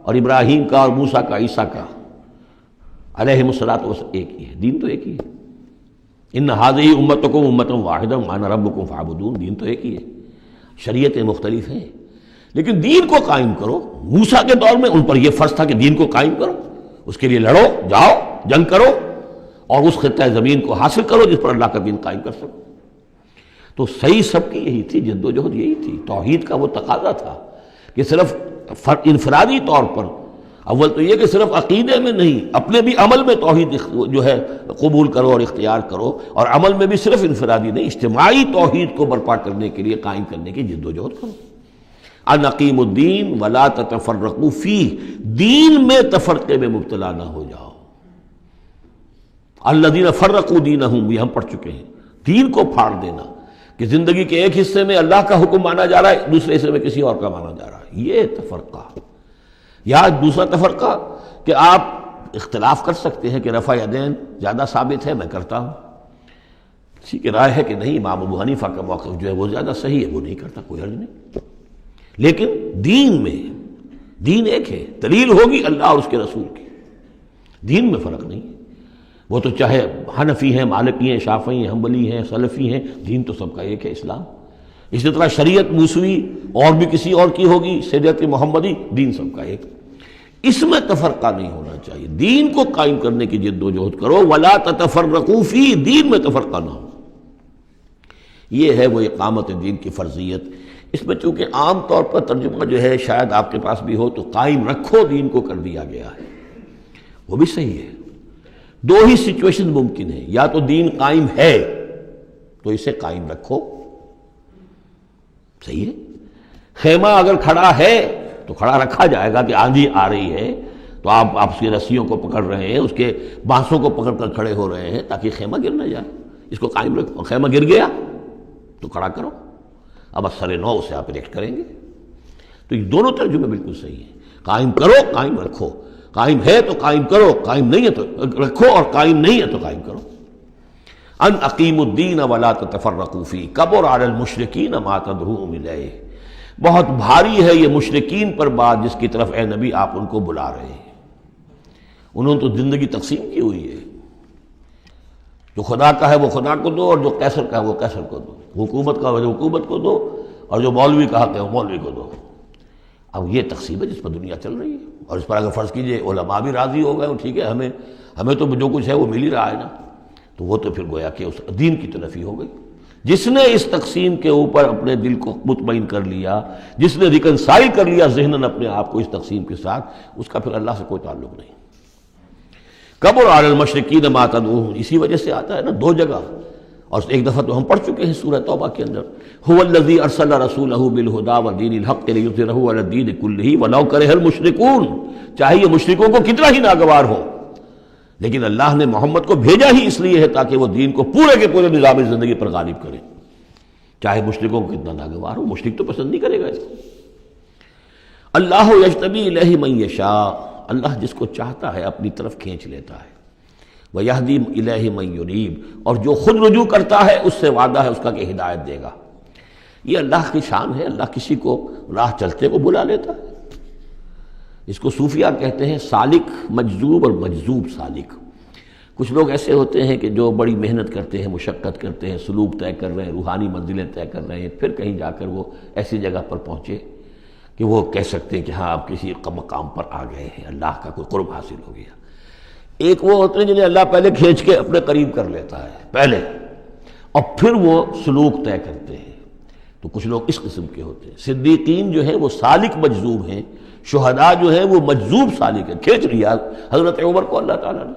اور ابراہیم کا اور موسیٰ کا، عیسیٰ کا علیہم الصلاۃ والسلام ایک ہی ہے، دین تو ایک ہی ہے۔ ان ھذہ امتکم امۃ واحدہ وانا ربکم فاعبدون، دین تو ایک ہی ہے، شریعتیں مختلف ہیں لیکن دین کو قائم کرو۔ موسیٰ کے دور میں ان پر یہ فرض تھا کہ دین کو قائم کرو، اس کے لیے لڑو، جاؤ، جنگ کرو اور اس خطہ زمین کو حاصل کرو جس پر اللہ کا دین قائم کر سکو۔ تو صحیح سب کی یہی تھی، جد و جہد یہی تھی، توحید کا وہ تقاضا تھا کہ صرف انفرادی طور پر، اول تو یہ کہ صرف عقیدے میں نہیں، اپنے بھی عمل میں توحید جو ہے قبول کرو اور اختیار کرو، اور عمل میں بھی صرف انفرادی نہیں، اجتماعی توحید کو برپا کرنے کے لیے قائم کرنے کی جد و جہد کرو۔ ان اقیموا الدین ولا تتفرقوا فیہ، دین میں تفرقے میں مبتلا نہ ہو جاؤ۔ الذین فرقوا دینہم، یہ ہم پڑھ چکے ہیں، دین کو پھاڑ دینا، کہ زندگی کے ایک حصے میں اللہ کا حکم مانا جا رہا ہے، دوسرے حصے میں کسی اور کا مانا جا رہا ہے، یہ تفرقہ۔ یا دوسرا تفرقہ کہ آپ اختلاف کر سکتے ہیں کہ رفع یدین زیادہ ثابت ہے، میں کرتا ہوں، کسی کی رائے ہے کہ نہیں امام ابو حنیفہ کا موقف جو ہے وہ زیادہ صحیح ہے، وہ نہیں کرتا، کوئی حرج نہیں۔ لیکن دین میں، دین ایک ہے، دلیل ہوگی اللہ اور اس کے رسول کی، دین میں فرق نہیں ہے۔ وہ تو چاہے حنفی ہیں، مالکی ہیں، شافعی ہیں، حنبلی ہیں، سلفی ہیں، دین تو سب کا ایک ہے، اسلام۔ اسی طرح شریعت موسوی اور بھی کسی اور کی ہوگی، شریعت محمدی، دین سب کا ایک، اس میں تفرقہ نہیں ہونا چاہیے۔ دین کو قائم کرنے کی جد و جہد کرو، ولا تتفرقوا فی، دین میں تفرقہ نہ ہو۔ یہ ہے وہ اقامت دین کی فرضیت۔ اس میں چونکہ عام طور پر ترجمہ جو ہے شاید آپ کے پاس بھی ہو تو قائم رکھو دین کو کر دیا گیا ہے، وہ بھی صحیح ہے۔ دو ہی سچویشن ممکن ہے، یا تو دین قائم ہے تو اسے قائم رکھو، صحیح ہے۔ خیمہ اگر کھڑا ہے تو کھڑا رکھا جائے گا کہ آندھی آ رہی ہے تو آپ اس کی رسیوں کو پکڑ رہے ہیں، اس کے بانسوں کو پکڑ کر کھڑے ہو رہے ہیں تاکہ خیمہ گر نہ جائے، اس کو قائم رکھو۔ خیمہ گر گیا تو کھڑا کرو، اب اثر نو سے آپ ریکٹ کریں گے۔ تو یہ دونوں ترجمے بالکل صحیح ہیں، قائم کرو، قائم رکھو، قائم ہے تو قائم کرو، قائم نہیں ہے تو رکھو، اور قائم نہیں ہے تو قائم کرو۔ ان اقیموا الدین ولا تتفرقوا فیہ کبر علی المشرکین ما تدعوہم الیہ، بہت بھاری ہے یہ مشرکین پر بات جس کی طرف اے نبی آپ ان کو بلا رہے ہیں۔ انہوں نے تو زندگی تقسیم کی ہوئی ہے، جو خدا کا ہے وہ خدا کو دو، اور جو قیصر کا ہے وہ قیصر کو دو، حکومت کا ہے وہ حکومت کو دو، اور جو مولوی کا حق ہے وہ مولوی کو دو۔ اب یہ تقسیم ہے جس پر دنیا چل رہی ہے، اور اس پر اگر فرض کیجئے علماء بھی راضی ہو گئے، ٹھیک ہے، ہمیں تو جو کچھ ہے وہ مل ہی رہا ہے نا، تو وہ تو پھر گویا کہ اس دین کی تلفی ہو گئی۔ جس نے اس تقسیم کے اوپر اپنے دل کو مطمئن کر لیا، جس نے ریکنسائل کر لیا ذہناً اپنے آپ کو اس تقسیم کے ساتھ، اس کا پھر اللہ سے کوئی تعلق نہیں۔ کبر علی المشرکین ما تدعوہم، اسی وجہ سے آتا ہے نا دو جگہ، اور ایک دفعہ تو ہم پڑھ چکے ہیں سورہ توبہ کے اندر، هو الذی ارسل رسولہ بالہدی ودین الحق لیظہرہ علی الدین کلہ ولو کرہ المشرکون، چاہے یہ مشرکوں کو کتنا ہی ناگوار ہو، لیکن اللہ نے محمد کو بھیجا ہی اس لیے ہے تاکہ وہ دین کو پورے کے پورے نظام زندگی پر غالب کرے، چاہے مشرکوں کو کتنا ناگوار ہو، مشرک تو پسند نہیں کرے گا اس کو۔ اللہ یجتبی الیہ من یشاء، اللہ جس کو چاہتا ہے اپنی طرف کھینچ لیتا ہے، وَيَهْدِي إِلَيْهِ مَن يُنِيبُ، اور جو خود رجوع کرتا ہے اس سے وعدہ ہے اس کا کہ ہدایت دے گا۔ یہ اللہ کی شان ہے، اللہ کسی کو راہ چلتے کو بلا لیتا ہے۔ اس کو صوفیہ کہتے ہیں سالک مجذوب اور مجذوب سالک۔ کچھ لوگ ایسے ہوتے ہیں کہ جو بڑی محنت کرتے ہیں، مشقت کرتے ہیں، سلوک طے کر رہے ہیں، روحانی منزلیں طے کر رہے ہیں، پھر کہیں جا کر وہ ایسی جگہ پر پہنچے کہ وہ کہہ سکتے ہیں کہ ہاں آپ کسی مقام پر آ گئے ہیں، اللہ کا کوئی قرب حاصل ہو گیا۔ ایک وہ ہوتے ہیں جنہیں اللہ پہلے کھینچ کے اپنے قریب کر لیتا ہے پہلے، اور پھر وہ سلوک طے کرتے ہیں۔ تو کچھ لوگ اس قسم کے ہوتے ہیں۔ صدیقین جو ہیں وہ سالک مجذوب ہیں، شہداء جو ہیں وہ مجذوب سالک ہیں، کھینچ لیا حضرت عمر کو اللہ تعالیٰ نے۔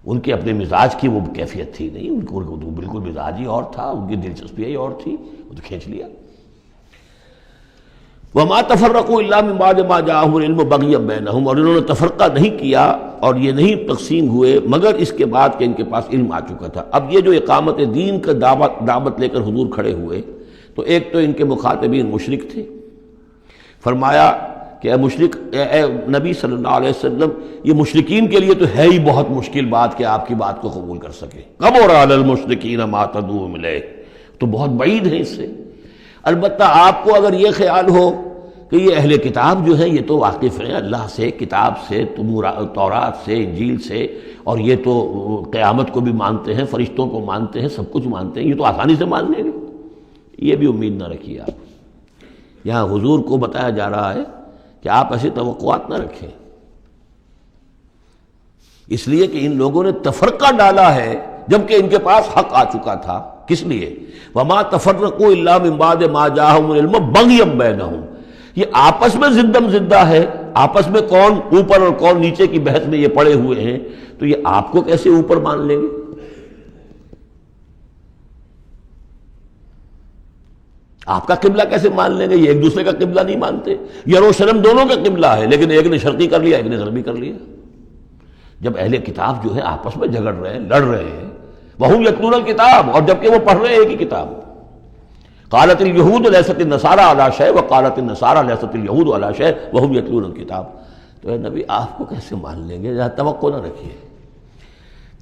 ان کے اپنے مزاج کی وہ کیفیت تھی نہیں، ان کو بالکل مزاج ہی اور تھا، ان کی دلچسپی ہی اور تھی، وہ تو کھینچ لیا۔ وَمَا تَفَرَّقُوا إِلَّا مِن بَعْدِ مَا جَاءَهُمُ الْعِلْمُ بَغْيًا بَيْنَهُمْ، اور انہوں نے تفرقہ نہیں کیا اور یہ نہیں تقسیم ہوئے مگر اس کے بعد کہ ان کے پاس علم آ چکا تھا۔ اب یہ جو اقامت دین کا دعوت لے کر حضور کھڑے ہوئے، تو ایک تو ان کے مخاطبین مشرک تھے، فرمایا کہ اے مشرک، اے نبی صلی اللہ علیہ وسلم، یہ مشرکین کے لیے تو ہے ہی بہت مشکل بات کہ آپ کی بات کو قبول کر سکے، کبر علی المشرکین ما تدعوہم الیہ، تو بہت بعید ہے اس سے۔ البتہ آپ کو اگر یہ خیال ہو کہ یہ اہل کتاب جو ہیں یہ تو واقف ہیں اللہ سے، کتاب سے، تورات سے، انجیل سے، اور یہ تو قیامت کو بھی مانتے ہیں، فرشتوں کو مانتے ہیں، سب کچھ مانتے ہیں، یہ تو آسانی سے مان لیں گے، یہ بھی امید نہ رکھیے آپ۔ یہاں حضور کو بتایا جا رہا ہے کہ آپ ایسی توقعات نہ رکھیں، اس لیے کہ ان لوگوں نے تفرقہ ڈالا ہے جبکہ ان کے پاس حق آ چکا تھا۔ کس لیے؟ وَمَا تَفَرَّقُوا إِلَّا مِن بَعْدِ مَا جَاءَهُمُ الْعِلْمُ بَغْيًا بَيْنَهُمْ، یہ آپس میں زدم زدہ ہے، آپس میں کون اوپر اور کون نیچے کی بحث میں یہ پڑے ہوئے ہیں، تو یہ آپ کو کیسے اوپر مان لیں گے؟ آپ کا قبلہ کیسے مان لیں گے؟ یہ ایک دوسرے کا قبلہ نہیں مانتے، یروشلم دونوں کا قبلہ ہے، لیکن ایک نے شرقی کر لیا، ایک نے غربی کر لیا۔ جب اہل کتاب جو ہے آپس میں جھگڑ رہے ہیں، لڑ رہے ہیں، وَهُمْ يَتْلُونَ الْكِتَابَ، اور جبکہ وہ پڑھ رہے ہیں ایک ہی کتاب۔ قالت اليهود ليست النصارى على شيء وقالت النصارى ليست اليهود على شيء وهم يتلون الكتاب۔ تو اے نبی آپ کو کیسے مان لیں گے؟ ذرا توقع نہ رکھیے۔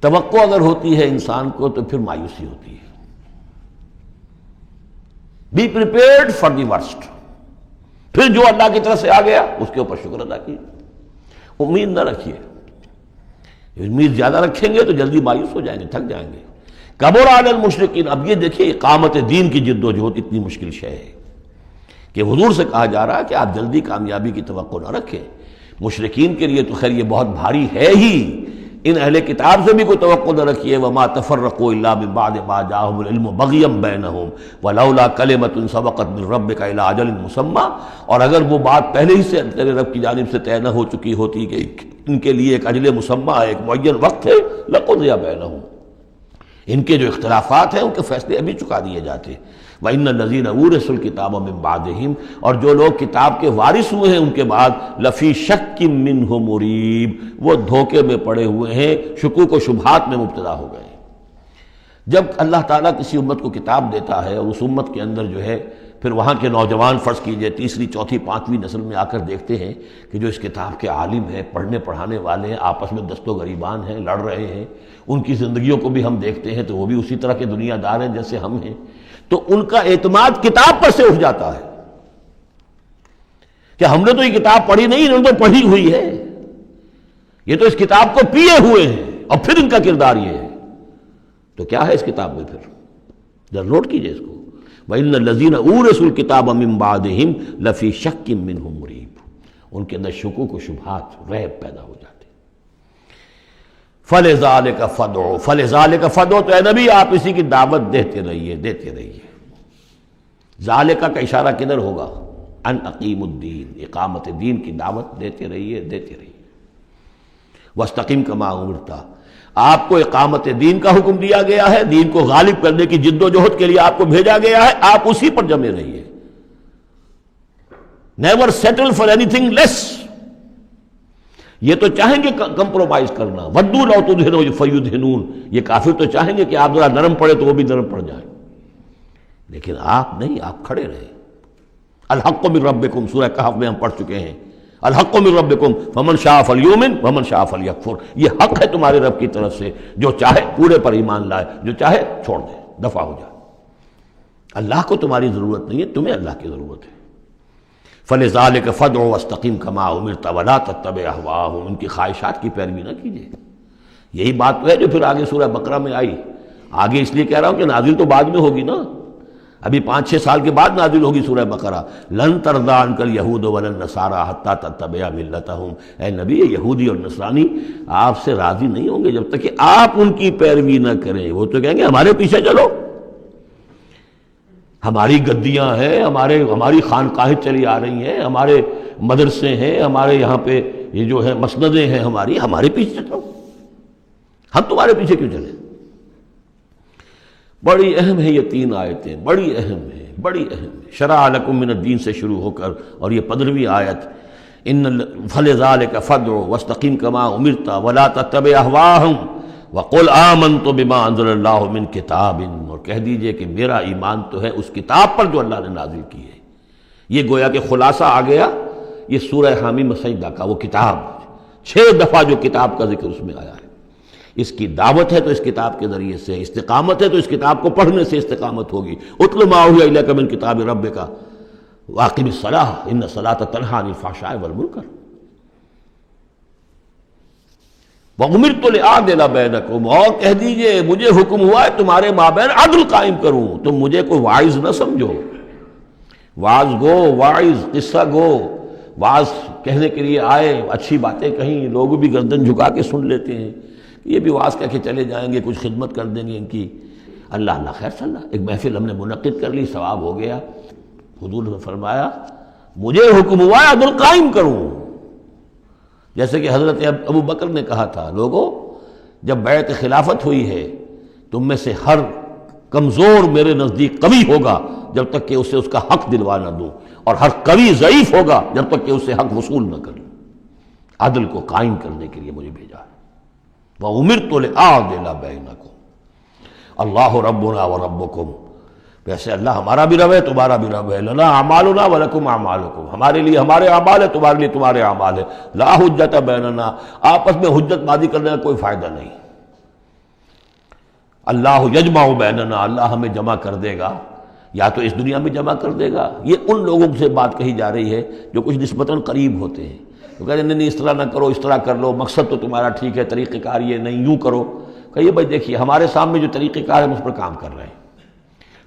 توقع اگر ہوتی ہے انسان کو تو پھر مایوسی ہوتی ہے۔ Be prepared for the worst, پھر جو اللہ کی طرف سے آ گیا اس کے اوپر شکر ادا کیجیے، امید نہ رکھیے۔ امید زیادہ رکھیں گے تو جلدی مایوس ہو جائیں گے، تھک جائیں گے۔ کبر علی المشرکین، اب یہ دیکھیے اقامت دین کی جد و جہد اتنی مشکل شے ہے کہ حضور سے کہا جا رہا ہے کہ آپ جلدی کامیابی کی توقع نہ رکھیں۔ مشرکین کے لیے تو خیر یہ بہت بھاری ہے ہی، ان اہل کتاب سے بھی کوئی توقع نہ رکھیے۔ وما تفرقوا الا من بعد ما جاءهم العلم بغيا بينهم ولولا كلمة سبقت من ربك الى اجل مسمى، اور اگر وہ بات پہلے ہی سے تیرے رب کی جانب سے طے نہ ہو چکی ہوتی کہ ان کے لیے ایک اجل مسمى، ایک معین وقت ہے، لقضي بينهم، ان کے جو اختلافات ہیں ان کے فیصلے ابھی چکا دیے جاتے۔ وَإِنَّ الَّذِينَ أُورِثُوا الْكِتَابَ مِن بَعْدِهِمْ، اور جو لوگ کتاب کے وارث ہوئے ہیں ان کے بعد، لَفِي شَكٍّ مِّنْهُ مُرِيبٍ، وہ دھوکے میں پڑے ہوئے ہیں، شکوک و شبہات میں مبتلا ہو گئے۔ جب اللہ تعالیٰ کسی امت کو کتاب دیتا ہے اور اس امت کے اندر جو ہے پھر وہاں کے نوجوان فرض کیجئے تیسری چوتھی پانچویں نسل میں آ کر دیکھتے ہیں کہ جو اس کتاب کے عالم ہیں، پڑھنے پڑھانے والے ہیں، آپس میں دست و گریبان ہیں، لڑ رہے ہیں، ان کی زندگیوں کو بھی ہم دیکھتے ہیں تو وہ بھی اسی طرح کے دنیا دار ہیں جیسے ہم ہیں، تو ان کا اعتماد کتاب پر سے اٹھ جاتا ہے کہ ہم نے تو یہ کتاب پڑھی نہیں، انہوں نے تو پڑھی ہوئی ہے، یہ تو اس کتاب کو پیے ہوئے ہیں، اور پھر ان کا کردار یہ ہے۔ تو کیا ہے اس کتاب میں؟ پھر ذرا نوٹ کیجئے اس کو، وَإِنَّ الَّذِينَ أُورِثُوا الْكِتَابَ مِن بَعْدِهِمْ لَفِي شَكٍّ مِّنْهُ مُرِيبٍ، ان کے اندر شکوک و شبہات، ریب پیدا ہو جاتے ہیں۔ فَلِذَلِكَ فَادْعُ، فَلِذَلِكَ فَادْعُ، تو اے نبی آپ اسی کی دعوت دیتے رہیے، دیتے رہیے۔ ذالکہ کا اشارہ کدھر ہوگا؟ ان اقیم الدین، اقامت دین کی دعوت دیتے رہیے، دیتے رہیے۔ وَاسْتَقِمْ كَمَا أُمِرْتَ، آپ کو اقامت دین کا حکم دیا گیا ہے، دین کو غالب کرنے کی جد و جہد کے لیے آپ کو بھیجا گیا ہے، آپ اسی پر جمے رہیے۔ Never settle for anything less, یہ تو چاہیں گے کمپرومائز کرنا، وَدُّوا لَوْ تُدْهِنُوا فَيُدْهِنُونَ، یہ کافر تو چاہیں گے کہ آپ ذرا نرم پڑے تو وہ بھی نرم پڑ جائیں، لیکن آپ نہیں، آپ کھڑے رہے۔ الحق من ربکم، سورہ کہف میں ہم پڑھ چکے ہیں، الحق من ربکم فمن شاء فلیؤمن ومن شاء فلیکفر، یہ حق ہے تمہارے رب کی طرف سے، جو چاہے پورے پر ایمان لائے، جو چاہے چھوڑ دے، دفع ہو جائے۔ اللہ کو تمہاری ضرورت نہیں ہے، تمہیں اللہ کی ضرورت ہے۔ فلذلک فادع واستقم کما امرت ولا تتبع اهواءهم، ان کی خواہشات کی پیروی نہ کیجیے۔ یہی بات تو ہے جو پھر آگے سورہ بقرہ میں آئی، آگے اس لیے کہہ رہا ہوں کہ نازل تو بعد میں ہوگی نا، ابھی 5-6 سال کے بعد نازل ہوگی سورہ بقرہ۔ لن ترضی عنک الیہود ولا النصارى حتی تتبع ملتہم، اے نبی یہودی اور نصرانی آپ سے راضی نہیں ہوں گے جب تک کہ آپ ان کی پیروی نہ کریں۔ وہ تو کہیں گے ہمارے پیچھے چلو، ہماری گدیاں ہیں، ہماری خانقاہیں چلی آ رہی ہیں، ہمارے مدرسے ہیں، ہمارے یہاں پہ یہ جو ہے مسندیں ہیں ہمارے پیچھے چلو، ہم تمہارے پیچھے کیوں چلیں؟ بڑی اہم ہے یہ 3 آیتیں، بڑی اہم ہے، بڑی اہم ہے۔ شرع لکم من الدین سے شروع ہو کر اور یہ 15ویں آیت، فلذلک فادع واستقم کما امرت ولا تتبع اهواءهم وقل آمنت بما انزل اللہ من کتاب، اور کہہ دیجئے کہ میرا ایمان تو ہے اس کتاب پر جو اللہ نے نازل کی ہے۔ یہ گویا کہ خلاصہ آ گیا یہ سورہ حامیم سجدہ کا، وہ کتاب 6 دفعہ جو کتاب کا ذکر اس میں آیا ہے۔ اس کی دعوت ہے تو اس کتاب کے ذریعے سے، استقامت ہے تو اس کتاب کو پڑھنے سے استقامت ہوگی۔ اتل ما اوحی الیک من کتاب ربک واقم الصلاۃ ان الصلاۃ تنہی عن الفحشاء والمنکر وَأُمِرْتُ لِأَعْدِلَ بَيْنَكُمْ، اور کہہ دیجئے مجھے حکم ہوا ہے تمہارے مابین عدل قائم کروں، تم مجھے کوئی واعظ نہ سمجھو، واعظ گو، واعظ قصہ گو، واعظ کہنے کے لیے آئے، اچھی باتیں کہیں، لوگ بھی گردن جھکا کے سن لیتے ہیں، یہ بھی واعظ کہہ کے چلے جائیں گے، کچھ خدمت کر دیں گے ان کی، اللہ خیر صلی اللہ، ایک محفل ہم نے منعقد کر لی، ثواب ہو گیا۔ حضور نے فرمایا مجھے حکم ہوا ہے عدل قائم کروں، جیسے کہ حضرت ابو بکر نے کہا تھا، لوگوں جب بیعت خلافت ہوئی ہے تم میں سے ہر کمزور میرے نزدیک قوی ہوگا جب تک کہ اسے اس کا حق دلوا نہ دوں، اور ہر قوی ضعیف ہوگا جب تک کہ اسے حق وصول نہ کروں۔ عدل کو قائم کرنے کے لیے مجھے بھیجا ہے۔ وَأُمِرْتُ لِأَعْدِلَ بَيْنَكُمْ اللَّهُ رَبُّنَا وَرَبُّكُمْ، ویسے اللہ ہمارا بھی رب ہے تمہارا بھی رب ہے، لنا اعمالنا ولکم اعمالکم، ہمارے لیے ہمارے اعمال ہے تمہارے لیے تمہارے اعمال ہے، لا حجت بیننا، آپس میں حجت بازی کرنے کا کوئی فائدہ نہیں۔ اللہ یجمع بیننا، اللہ ہمیں جمع کر دے گا، یا تو اس دنیا میں جمع کر دے گا۔ یہ ان لوگوں سے بات کہی جا رہی ہے جو کچھ نسبتاً قریب ہوتے ہیں، تو کہتے ہیں نہیں اس طرح نہ کرو، اس طرح کر لو، مقصد تو تمہارا ٹھیک ہے، طریقہ کار یہ نہیں، یوں کرو۔ کہیے بھائی دیکھیے ہمارے سامنے جو طریقہ کار ہے ہم اس پر کام کر رہے ہیں،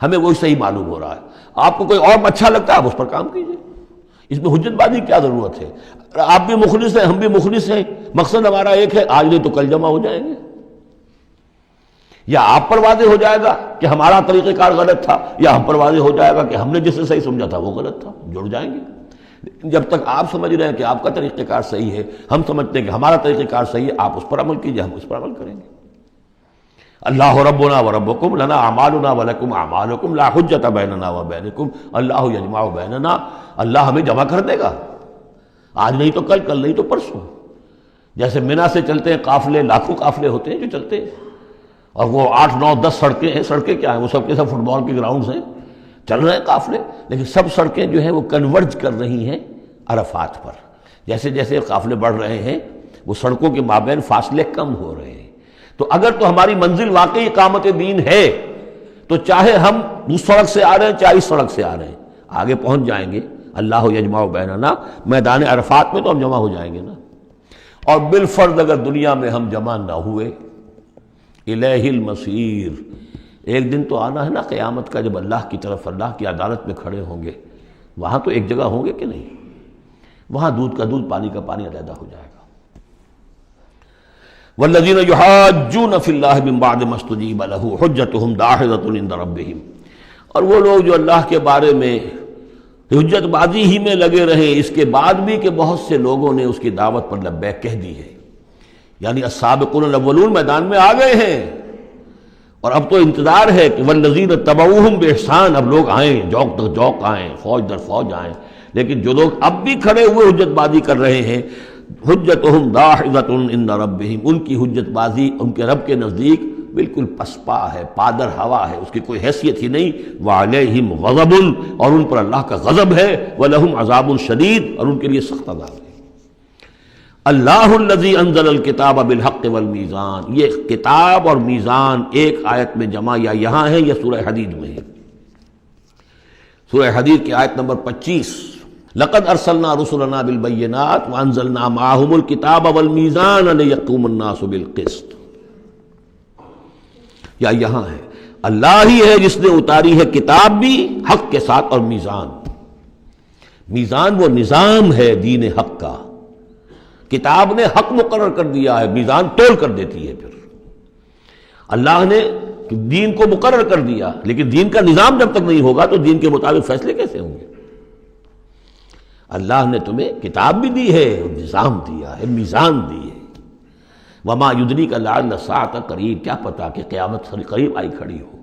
ہمیں وہی صحیح معلوم ہو رہا ہے، آپ کو کوئی اور اچھا لگتا ہے آپ اس پر کام کیجیے، اس میں حجت بازی کیا ضرورت ہے؟ آپ بھی مخلص ہیں ہم بھی مخلص ہیں، مقصد ہمارا ایک ہے، آج نہیں تو کل جمع ہو جائیں گے، یا آپ پر واضح ہو جائے گا کہ ہمارا طریقہ کار غلط تھا، یا ہم پر واضح ہو جائے گا کہ ہم نے جسے صحیح سمجھا تھا وہ غلط تھا، جڑ جائیں گے۔ جب تک آپ سمجھ رہے ہیں کہ آپ کا طریقہ کار صحیح ہے، ہم سمجھتے ہیں کہ ہمارا طریقہ کار صحیح ہے، آپ اس پر عمل کیجیے، ہم اس پر عمل کریں گے۔ اللہ ربنا وربکم لنا اعمالنا ولکم اعمالکم لا حجت بیننا وبینکم اللہ یجمع بیننا، اللہ ہمیں جمع کر دے گا، آج نہیں تو کل، کل نہیں تو پرسوں۔ جیسے منی سے چلتے ہیں قافلے، لاکھوں قافلے ہوتے ہیں جو چلتے ہیں، اور وہ 8 9 10 سڑکیں ہیں. سڑکیں کیا ہیں؟ وہ سب کے سب فٹ بال کے گراؤنڈز ہیں، چل رہے ہیں قافلے، لیکن سب سڑکیں جو ہیں وہ کنورج کر رہی ہیں عرفات پر. جیسے جیسے قافلے بڑھ رہے ہیں وہ سڑکوں کے مابین فاصلے کم ہو رہے ہیں. تو اگر تو ہماری منزل واقعی اقامت دین ہے تو چاہے ہم اس سڑک سے آ رہے ہیں چاہے اس سڑک سے آ رہے ہیں، آگے پہنچ جائیں گے. اللہ یجمع بیننا، میدان عرفات میں تو ہم جمع ہو جائیں گے نا. اور بالفرض اگر دنیا میں ہم جمع نہ ہوئے، الیہ المصیر، ایک دن تو آنا ہے نا قیامت کا، جب اللہ کی طرف اللہ کی عدالت میں کھڑے ہوں گے. وہاں تو ایک جگہ ہوں گے کہ نہیں؟ وہاں دودھ کا دودھ پانی کا پانی علیحدہ ہو جائے گا. والذین یحاجون فی اللہ من بعد ما استجیب لہ حجتہم داحضۃ عند ربہم، اور وہ لوگ جو اللہ کے بارے میں حجت بازی ہی میں لگے رہے اس کے بعد بھی کہ بہت سے لوگوں نے اس کی دعوت پر لبیک کہہ دی ہے، یعنی السابقون الاولون میدان میں آ گئے ہیں. اور اب تو انتظار ہے کہ والذین تبعوہم بإحسان، اب لوگ آئیں، جوق در جوق آئیں، فوج در فوج آئیں. لیکن جو لوگ اب بھی کھڑے ہوئے حجت بازی کر رہے ہیں، حجتہم داحضۃ عند ربہم، ان کی حجت بازی ان کے رب کے نزدیک بالکل پسپا ہے، پادر ہوا ہے، اس کی کوئی حیثیت ہی نہیں. وعلیہم غضب، اور ان پر اللہ کا غضب ہے. ولہم عذاب شدید، اور ان کے لیے سخت عذاب ہے. اللہ الذی انزل الکتاب بالحق والمیزان، یہ کتاب اور میزان ایک آیت میں جمع یا یہاں ہے یا سورہ حدید میں ہے. سورہ حدید کی آیت نمبر 25، لقد ارسلنا رسلنا بالبینات وانزلنا معهم الکتاب والمیزان لیقوم الناس بالقسط. یا یہاں ہے اللہ ہی ہے جس نے اتاری ہے کتاب بھی حق کے ساتھ اور میزان. میزان وہ نظام ہے دین حق کا، کتاب نے حق مقرر کر دیا ہے، میزان تول کر دیتی ہے. پھر اللہ نے دین کو مقرر کر دیا، لیکن دین کا نظام جب تک نہیں ہوگا تو دین کے مطابق فیصلے کیسے ہوں گے؟ اللہ نے تمہیں کتاب بھی دی ہے، نظام دیا ہے، میزان دی ہے. وما یدریک لعل الساعۃ قریب، کیا پتا کہ قیامت قریب آئی کھڑی ہو.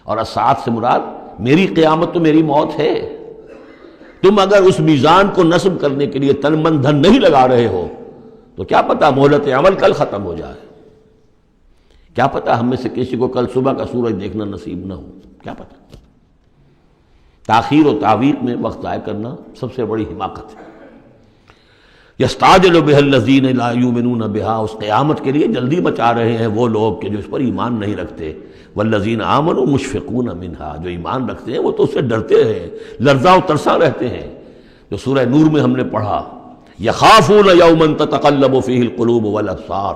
اور الساعۃ سے مراد میری قیامت تو میری موت ہے. تم اگر اس میزان کو نصب کرنے کے لیے تن من دھن نہیں لگا رہے ہو تو کیا پتا مہلت عمل کل ختم ہو جائے. کیا پتا ہم میں سے کسی کو کل صبح کا سورج دیکھنا نصیب نہ ہو، کیا پتا. تاخیر و تعویق میں وقت ضائع کرنا سب سے بڑی حماقت ہے. یستعجل بها الذین لا یؤمنون بها، اس قیامت کے لیے جلدی مچا رہے ہیں وہ لوگ کہ جو اس پر ایمان نہیں رکھتے. والذین آمنوا مشفقون منها، جو ایمان رکھتے ہیں وہ تو اس سے ڈرتے ہیں، لرزاں و ترساں رہتے ہیں. جو سورہ نور میں ہم نے پڑھا، یخافون یوما تتقلب فیہ القلوب والابصار،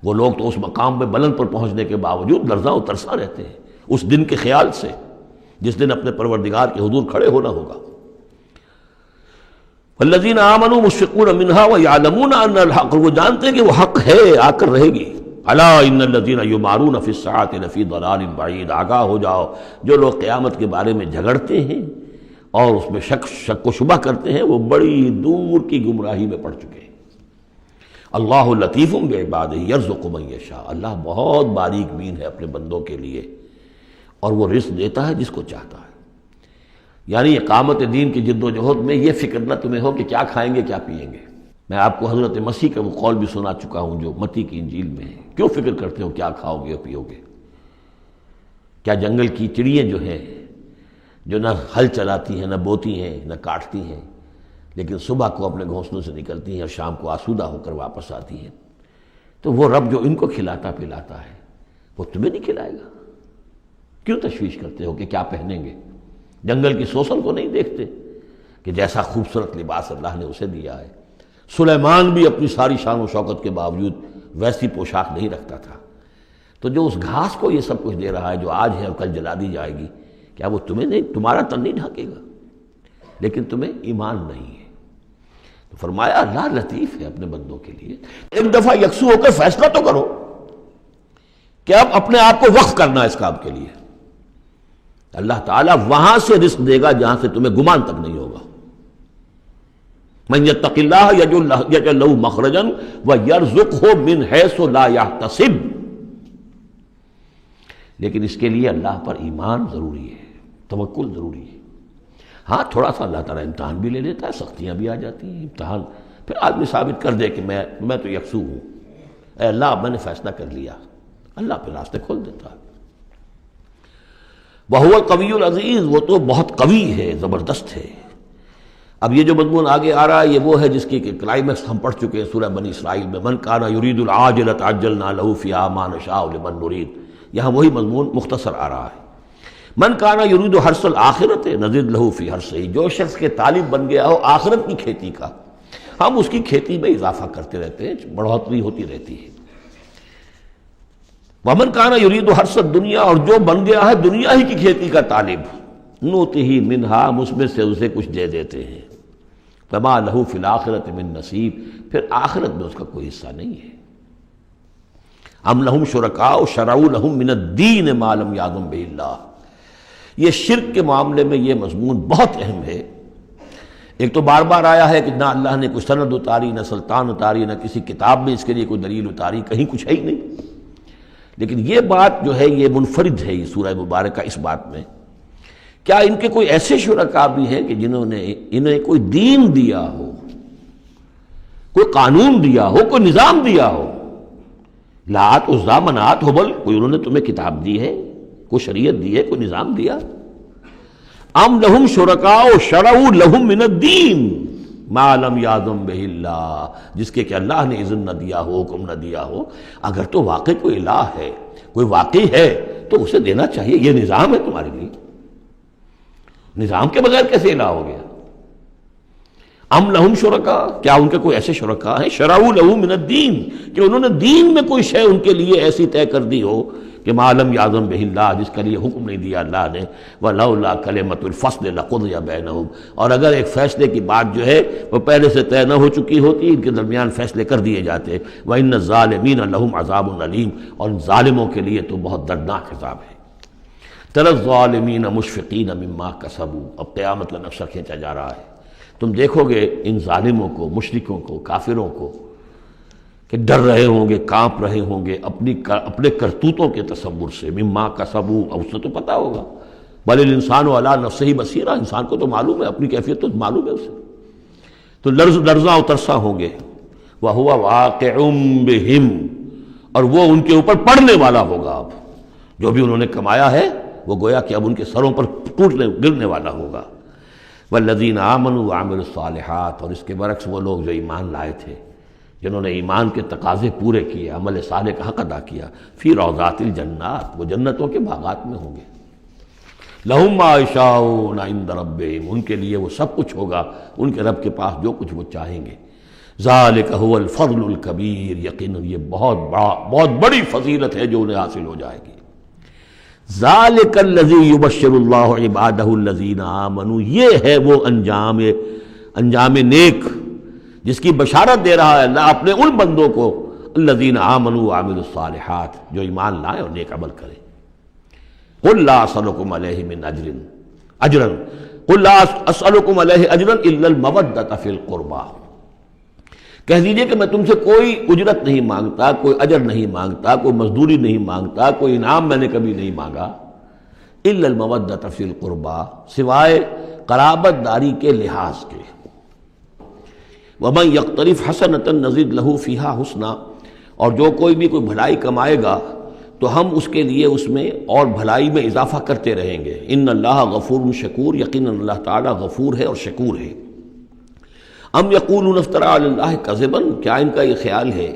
وہ لوگ تو اس مقام میں بلند پر پہنچنے کے باوجود لرزاں و ترساں رہتے ہیں اس دن کے خیال سے جس دن اپنے پروردگار کے حضور کھڑے ہونا ہوگا. والذین آمنوا مشفقون منها ویعلمون ان الحق، وہ جانتے ہیں کہ وہ حق ہے، آ کر رہے گی. الا ان الذین یمارون فی الساعۃ لفی ضلال بعید، آگاہ ہو جاؤ جو لوگ قیامت کے بارے میں جھگڑتے ہیں اور اس میں شک و شبہ کرتے ہیں وہ بڑی دور کی گمراہی میں پڑ چکے ہیں. اللہ لطیف بعبادہ یرزق من یشاء، اللہ بہت باریک بین ہے اپنے بندوں کے لیے اور وہ رزق دیتا ہے جس کو چاہتا ہے. یعنی اقامت دین کی جد و جہد میں یہ فکر نہ تمہیں ہو کہ کیا کھائیں گے کیا پئیں گے. میں آپ کو حضرت مسیح کا وہ قول بھی سنا چکا ہوں جو متی کی انجیل میں ہے. کیوں فکر کرتے ہو کیا کھاؤ گے اور پیو گے؟ کیا جنگل کی چڑیاں جو ہیں جو نہ ہل چلاتی ہیں نہ بوتی ہیں نہ کاٹتی ہیں لیکن صبح کو اپنے گھونسلوں سے نکلتی ہیں اور شام کو آسودہ ہو کر واپس آتی ہیں، تو وہ رب جو ان کو کھلاتا پلاتا ہے وہ تمہیں نہیں کھلائے گا؟ کیوں تشویش کرتے ہو کہ کیا پہنیں گے؟ جنگل کی سوسن کو نہیں دیکھتے کہ جیسا خوبصورت لباس اللہ نے اسے دیا ہے. سلیمان بھی اپنی ساری شان و شوکت کے باوجود ویسی پوشاک نہیں رکھتا تھا. تو جو اس گھاس کو یہ سب کچھ دے رہا ہے جو آج ہے اور کل جلا دی جائے گی، کیا وہ تمہیں نہیں، تمہارا تن نہیں ڈھانکے گا؟ لیکن تمہیں ایمان نہیں ہے. تو فرمایا اللہ لطیف ہے اپنے بندوں کے لیے. ایک دفعہ یکسو ہو کر فیصلہ تو کرو کہ اب اپنے آپ کو وقف کرنا ہے اس کام کے لیے. اللہ تعالیٰ وہاں سے رزق دے گا جہاں سے تمہیں گمان تک نہیں ہوگا. من یتق اللہ یجعل لہ مخرجا ویرزقہ من حیث لا یحتسب. لیکن اس کے لیے اللہ پر ایمان ضروری ہے، توکل ضروری ہے. ہاں تھوڑا سا اللہ تعالیٰ امتحان بھی لے لیتا ہے، سختیاں بھی آ جاتی ہیں. امتحان پھر آدمی ثابت کر دے کہ میں تو یکسو ہوں. اے اللہ اب میں نے فیصلہ کر لیا، اللہ پہ راستے کھول دیتا ہے۔ وَهُوَ الْقَوِيُّ الْعَزِيزُ، وہ تو بہت قوی ہے، زبردست ہے۔ اب یہ جو مضمون آگے آ رہا ہے یہ وہ ہے جس کی کلائمیکس ہم پڑھ چکے ہیں سورہ بنی اسرائیل میں، من کان یرید العاجلۃ عجلنا له فیہا ما نشاء لمن نرید، یہاں وہی مضمون مختصر آ رہا ہے۔ من کان یرید حرث الآخرۃ نزد له فی حرثہ، جو شخص کے طالب بن گیا ہو آخرت کی کھیتی کا، ہم اس کی کھیتی میں اضافہ کرتے رہتے ہیں، بڑھوتری ہوتی رہتی ہے۔ ومن کان یرید حرث الدنیا، اور جو بن گیا ہے دنیا ہی کی کھیتی کا طالب، نؤتہ منہا، ہم اس میں سے اسے کچھ دے دیتے ہیں، فما لہ فی الآخرۃ من نصیب، پھر آخرت میں اس کا کوئی حصہ نہیں ہے۔ ام لہم شرکاء شرعوا لہم من الدین ما لم یأذن بہ اللہ، یہ شرک کے معاملے میں یہ مضمون بہت اہم ہے۔ ایک تو بار بار آیا ہے کہ نہ اللہ نے کوئی سند اتاری، نہ سلطان اتاری، نہ کسی کتاب میں اس کے لیے کوئی دلیل اتاری، کہیں کچھ ہے ہی نہیں۔ لیکن یہ بات جو ہے یہ منفرد ہے یہ سورہ مبارکہ اس بات میں، کیا ان کے کوئی ایسے شرکاء بھی ہیں کہ جنہوں نے انہیں کوئی دین دیا ہو، کوئی قانون دیا ہو، کوئی نظام دیا ہو؟ لات عزیٰ منات ہبل، کوئی انہوں نے تمہیں کتاب دی ہے، کوئی شریعت دی ہے، کوئی نظام دیا؟ ام لہم شرکاء شرعوا لہم من الدین ما لم یأذن بہ اللہ، جس کے کہ اللہ نے اذن نہ دیا ہو، حکم نہ دیا ہو۔ اگر تو واقعی کوئی الہ ہے، کوئی واقعی ہے، تو اسے دینا چاہیے۔ یہ نظام ہے تمہارے لیے، نظام کے بغیر کیسے الہ ہو گیا؟ ام لہم شرکاء، کیا ان کے کوئی ایسے شرکاء ہیں شرعوا لہ من الدین، کہ انہوں نے دین میں کوئی شے ان کے لیے ایسی طے کر دی ہو کہ ما لم یأذن بہ اللہ، جس کے لیے حکم نہیں دیا اللہ نے، وَلَوْلَا كَلِمَةُ الْفَصْلِ لَقُضِيَ بَيْنَهُمْ، اور اگر ایک فیصلے کی بات جو ہے وہ پہلے سے طے نہ ہو چکی ہوتی، ان کے درمیان فیصلے کر دیے جاتے۔ وَإِنَّ الظَّالِمِينَ لَهُمْ عَذَابٌ أَلِيمٌ، اور ان ظالموں کے لیے تو بہت دردناک عذاب ہے۔ تَرَى الظَّالِمِينَ مُشْفِقِينَ مِمَّا كَسَبُوا، اب قیامت کا نقشہ کھینچا جا رہا ہے۔ تم دیکھو گے ان ظالموں کو، مشرکوں کو، کافروں کو کہ ڈر رہے ہوں گے، کانپ رہے ہوں گے اپنے کرتوتوں کے تصور سے، مما کسبوا، اور اس سے تو پتہ ہوگا، بل الانسان علی نفسہ بصیرہ، انسان کو تو معلوم ہے، اپنی کیفیت تو معلوم ہے اسے، تو لرزاں و ترساں ہوں گے۔ وَهُوَ وَاقِعٌ بِهِمْ، اور وہ ان کے اوپر پڑنے والا ہوگا۔ اب جو بھی انہوں نے کمایا ہے وہ گویا کہ اب ان کے سروں پر گرنے والا ہوگا۔ وَالَّذِينَ آمَنُوا وَعَمِلُوا الصَّالِحَاتِ، اور اس کے برعکس وہ لوگ جو ایمان لائے تھے، جنہوں نے ایمان کے تقاضے پورے کیے، عمل صالح کا حق ادا کیا، فی روضات الجنات، وہ جنتوں کے باغات میں ہوں گے۔ لہم ما یشاءون عند ربہم، ان کے لیے وہ سب کچھ ہوگا ان کے رب کے پاس جو کچھ وہ چاہیں گے۔ ذالک هو الفضل الکبیر، یقیناً یہ بہت بڑی فضیلت ہے جو انہیں حاصل ہو جائے گی۔ ذالک الذی یبشر اللہ عبادہ الذین آمنوا، یہ ہے وہ انجام نیک جس کی بشارت دے رہا ہے اللہ اپنے ان بندوں کو، الذین آمنوا وعملوا الصالحات، جو ایمان لائیں اور نیک عمل کریں۔ قل لا اسألکم علیہ من اجرا قل لا اسألکم علیہ اجرا الا المودۃ فی القربى، کہہ دیجئے کہ میں تم سے کوئی اجرت نہیں مانگتا، کوئی اجر نہیں مانگتا، کوئی مزدوری نہیں مانگتا، کوئی انعام میں نے کبھی نہیں مانگا، الا المودۃ فی القربى، سوائے قرابت داری کے لحاظ کے۔ وَمَنْ يَقْتَرِفْ حَسَنَةً نَزِدْ لَهُ فِيهَا حُسْنًا، اور جو کوئی بھی کوئی بھلائی کمائے گا تو ہم اس کے لیے اس میں اور بھلائی میں اضافہ کرتے رہیں گے۔ ان اللہ غفور شکور، یقیناً اللہ تعالیٰ غفور ہے اور شکور ہے۔ ام یقولون افترى علی اللہ کذبا، کیا ان کا یہ خیال ہے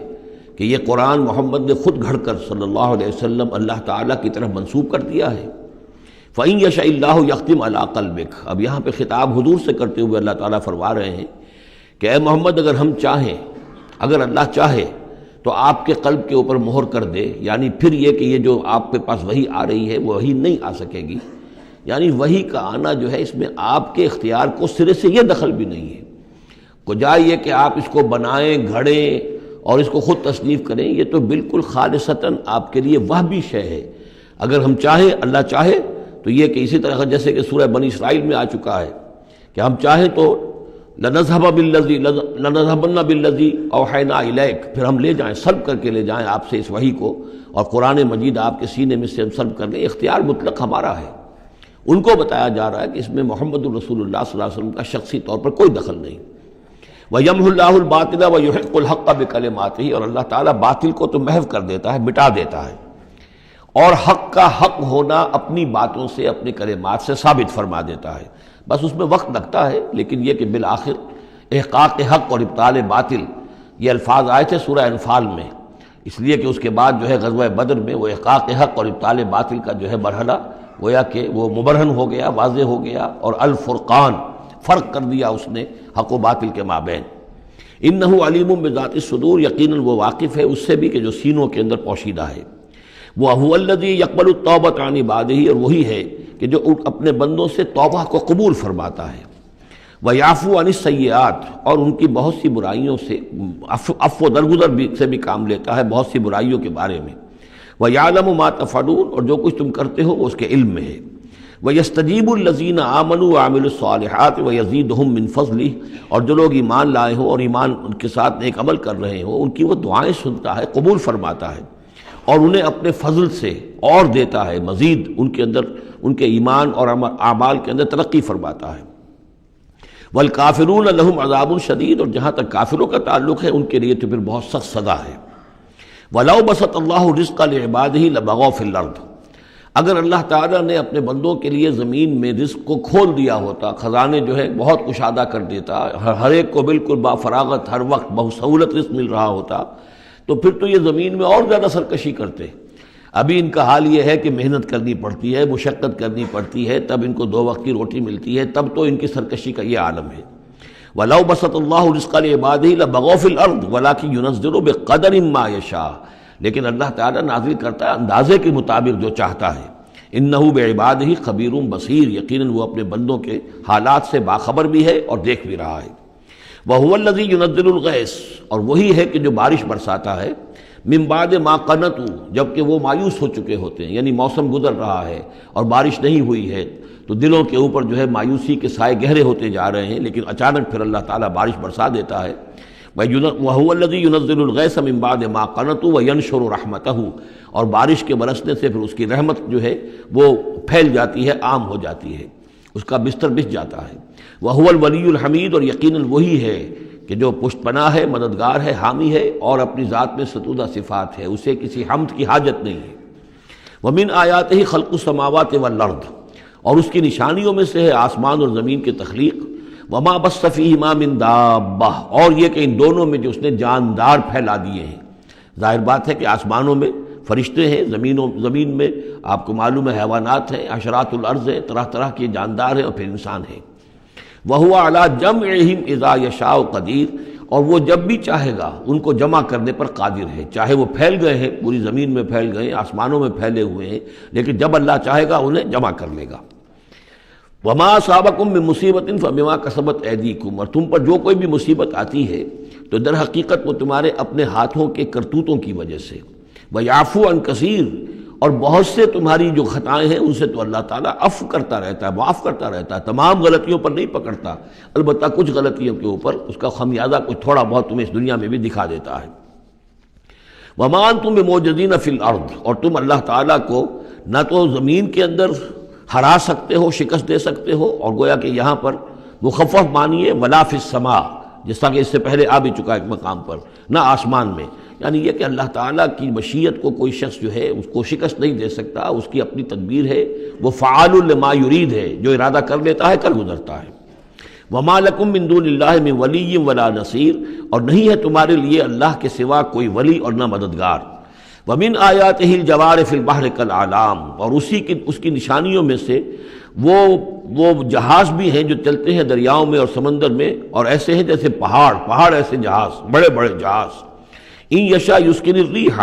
کہ یہ قرآن محمد نے خود گھڑ کر صلی اللہ علیہ وسلم اللہ تعالیٰ کی طرف منسوب کر دیا ہے؟ فَإِن يَشَإِ اللَّهُ يَخْتِمْ عَلَىٰ قَلْبِكَ، اب یہاں پہ خطاب حضور سے کرتے ہوئے اللہ تعالیٰ فرما رہے ہیں کہ اے محمد اگر ہم چاہیں، اگر اللہ چاہے تو آپ کے قلب کے اوپر مہر کر دے، یعنی پھر یہ کہ یہ جو آپ کے پاس وحی آ رہی ہے وہ وحی نہیں آ سکے گی، یعنی وحی کا آنا جو ہے اس میں آپ کے اختیار کو سرے سے یہ دخل بھی نہیں ہے۔ کجا یہ کہ آپ اس کو بنائیں، گھڑیں اور اس کو خود تصنیف کریں، یہ تو بالکل خالصتاً آپ کے لیے وہبی شے ہے۔ اگر ہم چاہیں، اللہ چاہے تو یہ کہ اسی طرح جیسے کہ سورہ بنی اسرائیل میں آ چکا ہے کہ ہم چاہیں تو لَنَذْهَبَنَّ بِالَّذِي أَوْحَيْنَا إِلَيْكَ، پھر ہم لے جائیں، سلب کر کے لے جائیں آپ سے اس وحی کو، اور قرآن مجید آپ کے سینے میں سے ہم سلب کر لیں، اختیار مطلق ہمارا ہے۔ ان کو بتایا جا رہا ہے کہ اس میں محمد الرسول اللہ صلی اللہ علیہ وسلم کا شخصی طور پر کوئی دخل نہیں۔ وَيَمْحُو اللَّهُ الْبَاطِلَ وَيُحِقُّ الْحَقَّ بِكَلِمَاتِهِ، اور اللہ تعالیٰ باطل کو تو محو کر دیتا ہے، مٹا دیتا ہے، اور حق کا حق ہونا اپنی باتوں سے اپنے کلمات سے ثابت فرما دیتا ہے. بس اس میں وقت لگتا ہے، لیکن یہ کہ بالآخر احقاق حق اور ابطال باطل یہ الفاظ آئے تھے سورہ انفال میں، اس لیے کہ اس کے بعد جو ہے غزوہ بدر میں وہ احقاق حق اور ابطال باطل کا جو ہے مرحلہ گویا کہ وہ مبرہن ہو گیا، واضح ہو گیا، اور الفرقان فرق کر دیا اس نے حق و باطل کے مابین. انہ علیم بذات الصدور، یقیناً وہ واقف ہے اس سے بھی کہ جو سینوں کے اندر پوشیدہ ہے. وَهُوَ الَّذِي يَقْبَلُ التَّوْبَةَ عَنْ عِبَادِهِ، اور وہی ہے کہ جو اپنے بندوں سے توبہ کو قبول فرماتا ہے. وَيَعْفُو عَنِ السَّيِّئَاتِ، اور ان کی بہت سی برائیوں سے عفو درگزر سے بھی کام لیتا ہے بہت سی برائیوں کے بارے میں. وَيَعْلَمُ مَا تَفْعَلُونَ، اور جو کچھ تم کرتے ہو وہ اس کے علم میں ہے. وَيَسْتَجِيبُ الَّذِينَ آمَنُوا وَعَمِلُوا الصَّالِحَاتِ وَيَزِيدُهُم مِّن فَضْلِهِ، اور جو لوگ ایمان لائے ہوں اور ایمان ان کے ساتھ نیک عمل کر رہے ہوں ان کی وہ دعائیں سنتا ہے، قبول فرماتا ہے، اور انہیں اپنے فضل سے اور دیتا ہے، مزید ان کے اندر ان کے ایمان اور اعمال کے اندر ترقی فرماتا ہے. والکافرون لہم عذاب شدید، اور جہاں تک کافروں کا تعلق ہے ان کے لیے تو پھر بہت سخت سزا ہے. وَلَوْ بَسَطَ اللَّهُ الرِّزْقَ لِعِبَادِهِ لَبَغَوْا فِي الْأَرْضِ، اگر اللہ تعالیٰ نے اپنے بندوں کے لیے زمین میں رزق کو کھول دیا ہوتا، خزانے جو ہے بہت کشادہ کر دیتا، ہر ایک کو بالکل با فراغت ہر وقت بہت سہولت رزق مل رہا ہوتا، تو پھر تو یہ زمین میں اور زیادہ سرکشی کرتے. ابھی ان کا حال یہ ہے کہ محنت کرنی پڑتی ہے، مشقت کرنی پڑتی ہے، تب ان کو 2 وقت کی روٹی ملتی ہے، تب تو ان کی سرکشی کا یہ عالم ہے. وَلَوْ بَسَطَ اللَّهُ الرِّزْقَ لِعِبَادِهِ لَبَغَوْا فِي الْأَرْضِ وَلَٰكِن يُنَزِّلُ بِقَدَرٍ مَّا يَشَاءُ، لیکن اللہ تعالیٰ نازل کرتا ہے اندازے کے مطابق جو چاہتا ہے. انہ بعبادہ خبیر بصیر، یقیناً وہ اپنے بندوں کے حالات سے باخبر بھی ہے اور دیکھ بھی رہا ہے. وہو الذی ینزل الغیث، اور وہی ہے کہ جو بارش برساتا ہے، من بعد ما قنطوا، جبکہ وہ مایوس ہو چکے ہوتے ہیں، یعنی موسم گزر رہا ہے اور بارش نہیں ہوئی ہے تو دلوں کے اوپر جو ہے مایوسی کے سائے گہرے ہوتے جا رہے ہیں، لیکن اچانک پھر اللہ تعالیٰ بارش برسا دیتا ہے. وَهُوَ الَّذِي يُنَزِّلُ الْغَيْثَ مِن بَعْدِ مَا قَنَطُوا وَيَنشُرُ رَحْمَتَهُ، اور بارش کے برسنے سے پھر اس کی رحمت جو ہے وہ پھیل جاتی ہے، عام ہو جاتی ہے، اس کا بستر بچھ جاتا ہے. وَهُوَ الْوَلِيُّ الْحَمِيدُ، اور یقیناً وہی ہے کہ جو پشت پناہ ہے، مددگار ہے، حامی ہے، اور اپنی ذات میں ستودہ صفات ہے، اسے کسی حمد کی حاجت نہیں ہے. وَمِنْ آیَاتِهِ خَلْقُ السَّمَاوَاتِ وَالْأَرْضِ، اور اس کی نشانیوں میں سے ہے آسمان اور زمین کی تخلیق. وَمَا بَثَّ فِيهِمَا مِن دَابَّةٍ، اور یہ کہ ان دونوں میں جو اس نے جاندار پھیلا دیے ہیں. ظاہر بات ہے کہ آسمانوں میں فرشتے ہیں، زمین میں آپ کو معلوم ہے حیوانات ہیں، حشرات الارض ہیں، طرح طرح کے جاندار ہیں، اور پھر انسان ہیں. وَهُوَ عَلَىٰ جَمْعِهِمْ إِذَا يَشَاءُ قَدِيرٌ، اور وہ جب بھی چاہے گا ان کو جمع کرنے پر قادر ہے. چاہے وہ پھیل گئے ہیں، پوری زمین میں پھیل گئے ہیں، آسمانوں میں پھیلے ہوئے ہیں، لیکن جب اللہ چاہے گا انہیں جمع کر لے گا. وَمَا أَصَابَكُم مِّن مُّصِيبَةٍ فَبِمَا كَسَبَتْ أَيْدِيكُمْ، اور تم پر جو کوئی بھی مصیبت آتی ہے تو در حقیقت وہ تمہارے اپنے ہاتھوں کے کرتوتوں کی وجہ سے. وَيَعْفُو عَن كَثِيرٍ، اور بہت سے تمہاری جو خطائیں ہیں ان سے تو اللہ تعالیٰ عفو کرتا رہتا ہے، معاف کرتا رہتا ہے، تمام غلطیوں پر نہیں پکڑتا، البتہ کچھ غلطیوں کے اوپر اس کا خمیازہ کچھ تھوڑا بہت تمہیں اس دنیا میں بھی دکھا دیتا ہے. وَمَا أَنتُم بِمُعْجِزِينَ فِي الْأَرْضِ، اور تم اللہ تعالیٰ کو نہ تو زمین کے اندر ہرا سکتے ہو، شکست دے سکتے ہو، اور گویا کہ یہاں پر مخفف معنی ہے ولا فی السماء، جس طرح کہ اس سے پہلے آ بھی چکا ایک مقام پر، نہ آسمان میں، یعنی یہ کہ اللہ تعالیٰ کی مشیت کو کوئی شخص جو ہے اس کو شکست نہیں دے سکتا، اس کی اپنی تدبیر ہے، وہ فعال لما یرید ہے، جو ارادہ کر لیتا ہے کر گزرتا ہے. وما لکم من دون اللہ من ولی ولا نصیر، اور نہیں ہے تمہارے لیے اللہ کے سوا کوئی ولی اور نہ مددگار. ومن آیاتہ الجوار فی البحر کالأعلام، اور اس کی نشانیوں میں سے وہ جہاز بھی ہیں جو چلتے ہیں دریاؤں میں اور سمندر میں، اور ایسے ہیں جیسے پہاڑ ایسے جہاز، بڑے بڑے جہاز. ان یشاء یسکن الریح،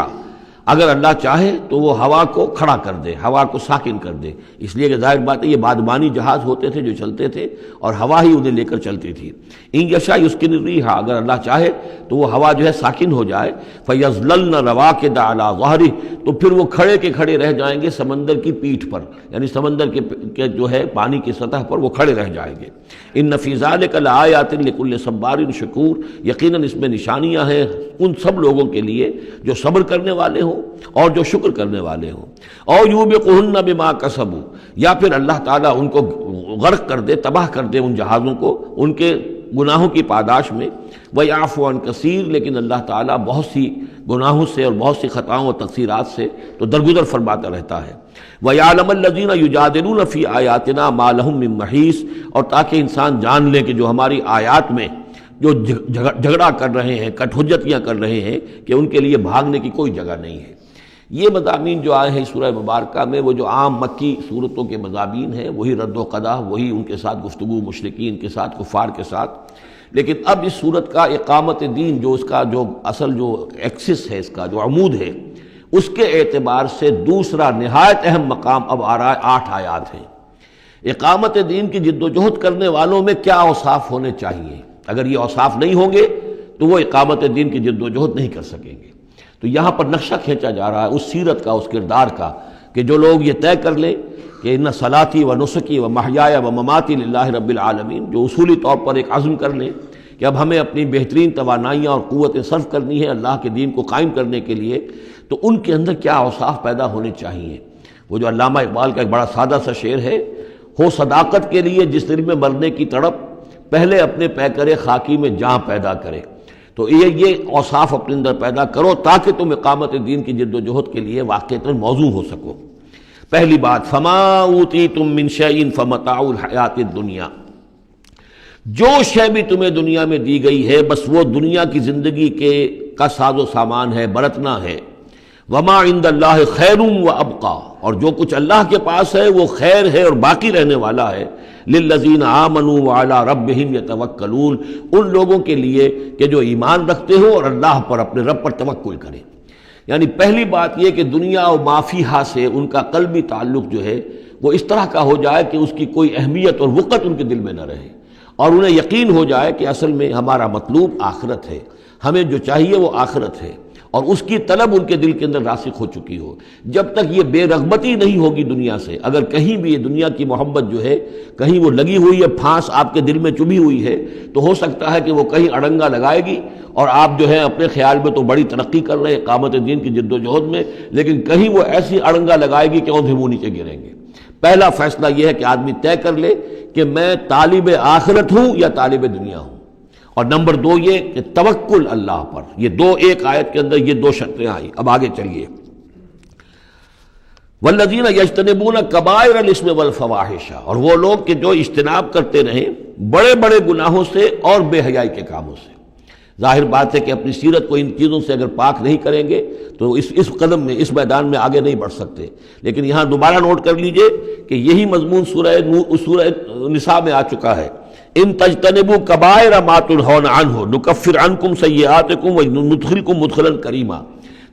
اگر اللہ چاہے تو وہ ہوا کو کھڑا کر دے، ہوا کو ساکن کر دے، اس لیے کہ ظاہر بات ہے یہ بادبانی جہاز ہوتے تھے جو چلتے تھے اور ہوا ہی انہیں لے کر چلتی تھی. ان یشاء یسکن الریح، اگر اللہ چاہے تو وہ ہوا جو ہے ساکن ہو جائے. فیظللن رواکد علی ظہرہ، تو پھر وہ کھڑے کے کھڑے رہ جائیں گے سمندر کی پیٹھ پر، یعنی سمندر کے جو ہے پانی کی سطح پر وہ کھڑے رہ جائیں گے. ان فی ذلک لآیات لکل صبار شکور، یقیناً اس میں نشانیاں ہیں ان سب لوگوں کے لیے جو صبر کرنے والے ہوں اور جو شکر کرنے والے ہوں. او یوبقہن بما کسبوا، یا پھر اللہ تعالیٰ ان کو غرق کر دے، تباہ کر دے ان جہازوں کو ان کے گناہوں کی پاداش میں. وَيَعْفُو عَن كَثِيرٍ، لیکن اللہ تعالیٰ بہت سی گناہوں سے اور بہت سی خطاؤں اور تقصیرات سے تو درگزر فرماتا رہتا ہے۔ وَيَعْلَمَ الَّذِينَ يُجَادِلُونَ فِي آيَاتِنَا مَا لَهُم مِّن مَّحِيصٍ، اور تاکہ انسان جان لے کہ جو ہماری آیات میں جو جھگڑا کر رہے ہیں، کٹ حجتیاں کر رہے ہیں، کہ ان کے لیے بھاگنے کی کوئی جگہ نہیں ہے۔ یہ مضامین جو آئے ہیں سورہ مبارکہ میں وہ جو عام مکی صورتوں کے مضامین ہیں، وہی رد و قضا، وہی ان کے ساتھ گفتگو مشرکین کے ساتھ، کفار کے ساتھ۔ لیکن اب اس صورت کا اقامت دین جو اس کا جو اصل جو ایکسس ہے، اس کا جو عمود ہے، اس کے اعتبار سے دوسرا نہایت اہم مقام اب آ رہا ہے۔ 8 آیات ہیں۔ اقامت دین کی جد و جہد کرنے والوں میں کیا اوصاف ہونے چاہیے؟ اگر یہ اوصاف نہیں ہوں گے تو وہ اقامت دین کی جد و جہد نہیں کر سکیں گے۔ تو یہاں پر نقشہ کھینچا جا رہا ہے اس سیرت کا، اس کردار کا، کہ جو لوگ یہ طے کر لیں کہ ان صلاتی و نسکی و محیای و مماتی للہ رب العالمین، جو اصولی طور پر ایک عزم کر لیں کہ اب ہمیں اپنی بہترین توانائیاں اور قوتیں صرف کرنی ہے اللہ کے دین کو قائم کرنے کے لیے، تو ان کے اندر کیا اوصاف پیدا ہونے چاہیے۔ وہ جو علامہ اقبال کا ایک بڑا سادہ سا شعر ہے، ہو صداقت کے لیے جس دل میں مرنے کی تڑپ، پہلے اپنے پیکرے خاکی میں جاں پیدا کرے۔ تو یہ اوصاف اپنے اندر پیدا کرو تاکہ تم اقامت دین کی جد و جہد کے لیے واقعتاً موضوع ہو سکو۔ پہلی بات، فما اوتیتم من شیء فمتاع الحیات الدنیا، جو شے بھی تمہیں دنیا میں دی گئی ہے بس وہ دنیا کی زندگی کا ساز و سامان ہے، برتنا ہے۔ وما عند اللہ خیر و ابقا، اور جو کچھ اللہ کے پاس ہے وہ خیر ہے اور باقی رہنے والا ہے۔ للذین آمنوا وعلی ربہم یتوکلون، ان لوگوں کے لیے کہ جو ایمان رکھتے ہو اور اللہ پر، اپنے رب پر توکل کریں۔ یعنی پہلی بات یہ کہ دنیا و ما فیہا سے ان کا قلبی تعلق جو ہے وہ اس طرح کا ہو جائے کہ اس کی کوئی اہمیت اور وقت ان کے دل میں نہ رہے، اور انہیں یقین ہو جائے کہ اصل میں ہمارا مطلوب آخرت ہے، ہمیں جو چاہیے وہ آخرت ہے، اور اس کی طلب ان کے دل کے اندر راسخ ہو چکی ہو۔ جب تک یہ بے رغبتی نہیں ہوگی دنیا سے، اگر کہیں بھی یہ دنیا کی محبت جو ہے کہیں وہ لگی ہوئی ہے، پھانس آپ کے دل میں چبھی ہوئی ہے، تو ہو سکتا ہے کہ وہ کہیں اڑنگا لگائے گی اور آپ جو ہے اپنے خیال میں تو بڑی ترقی کر رہے ہیں اقامت دین کی جد و جہد میں، لیکن کہیں وہ ایسی اڑنگا لگائے گی کہ اوندھے منہ نیچے گریں گے۔ پہلا فیصلہ یہ ہے کہ آدمی طے کر لے کہ میں طالب آخرت ہوں یا طالب دنیا ہوں، اور نمبر 2 یہ کہ توکل اللہ پر۔ یہ ایک آیت کے اندر یہ 2 شرطیں آئی۔ اب آگے چلیے، والذین یجتنبون کبائر الاثم والفواحش، اور وہ لوگ کہ جو اجتناب کرتے رہیں بڑے بڑے گناہوں سے اور بے حیائی کے کاموں سے۔ ظاہر بات ہے کہ اپنی سیرت کو ان چیزوں سے اگر پاک نہیں کریں گے تو اس قدم میں، اس میدان میں آگے نہیں بڑھ سکتے۔ لیکن یہاں دوبارہ نوٹ کر لیجئے کہ یہی مضمون سورہ نساء میں آ چکا ہے، ان تجتنبوا کبائر ما تنہون عنہ نکفر عنکم سیئاتکم وندخلکم مدخلا کریما۔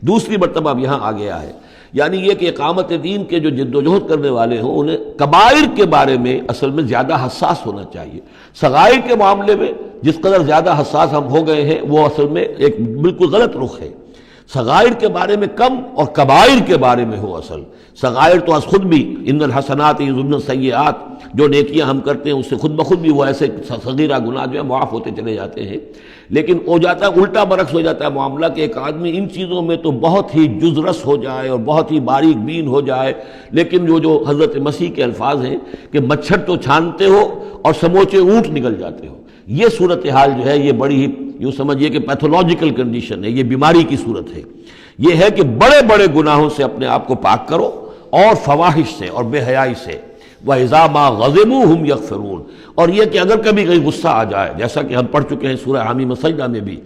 دوسری مرتبہ اب یہاں آ گیا ہے، یعنی یہ کہ اقامت دین کے جو جد و جہد کرنے والے ہوں انہیں کبائر کے بارے میں اصل میں زیادہ حساس ہونا چاہیے۔ صغائر کے معاملے میں جس قدر زیادہ حساس ہم ہو گئے ہیں وہ اصل میں ایک بالکل غلط رخ ہے۔ صغائر کے بارے میں کم اور کبائر کے بارے میں ہو اصل۔ صغائر تو از خود بھی ان الحسنات یذهبن السیئات، جو نیکیاں ہم کرتے ہیں اس سے خود بخود بھی وہ ایسے صغیرہ گناہ جو ہے معاف ہوتے چلے جاتے ہیں، لیکن ہو جاتا ہے الٹا برعکس ہو جاتا ہے معاملہ کہ ایک آدمی ان چیزوں میں تو بہت ہی جزرس ہو جائے اور بہت ہی باریک بین ہو جائے، لیکن جو حضرت مسیح کے الفاظ ہیں کہ مچھر تو چھانتے ہو اور سموچے اونٹ نکل جاتے ہو، یہ صورتحال جو ہے یہ بڑی ہی یوں سمجھیے کہ پیتھولوجیکل کنڈیشن ہے، یہ بیماری کی صورت ہے۔ یہ ہے کہ بڑے بڑے گناہوں سے اپنے آپ کو پاک کرو اور فواحش سے اور بے حیائی سے۔ وَإِذَا مَا غَضِبُوا هُمْ يَغْفِرُونَ، اور یہ کہ اگر کبھی کہیں غصہ آ جائے، جیسا کہ ہم پڑھ چکے ہیں سورہ حامیم سجدہ میں بھی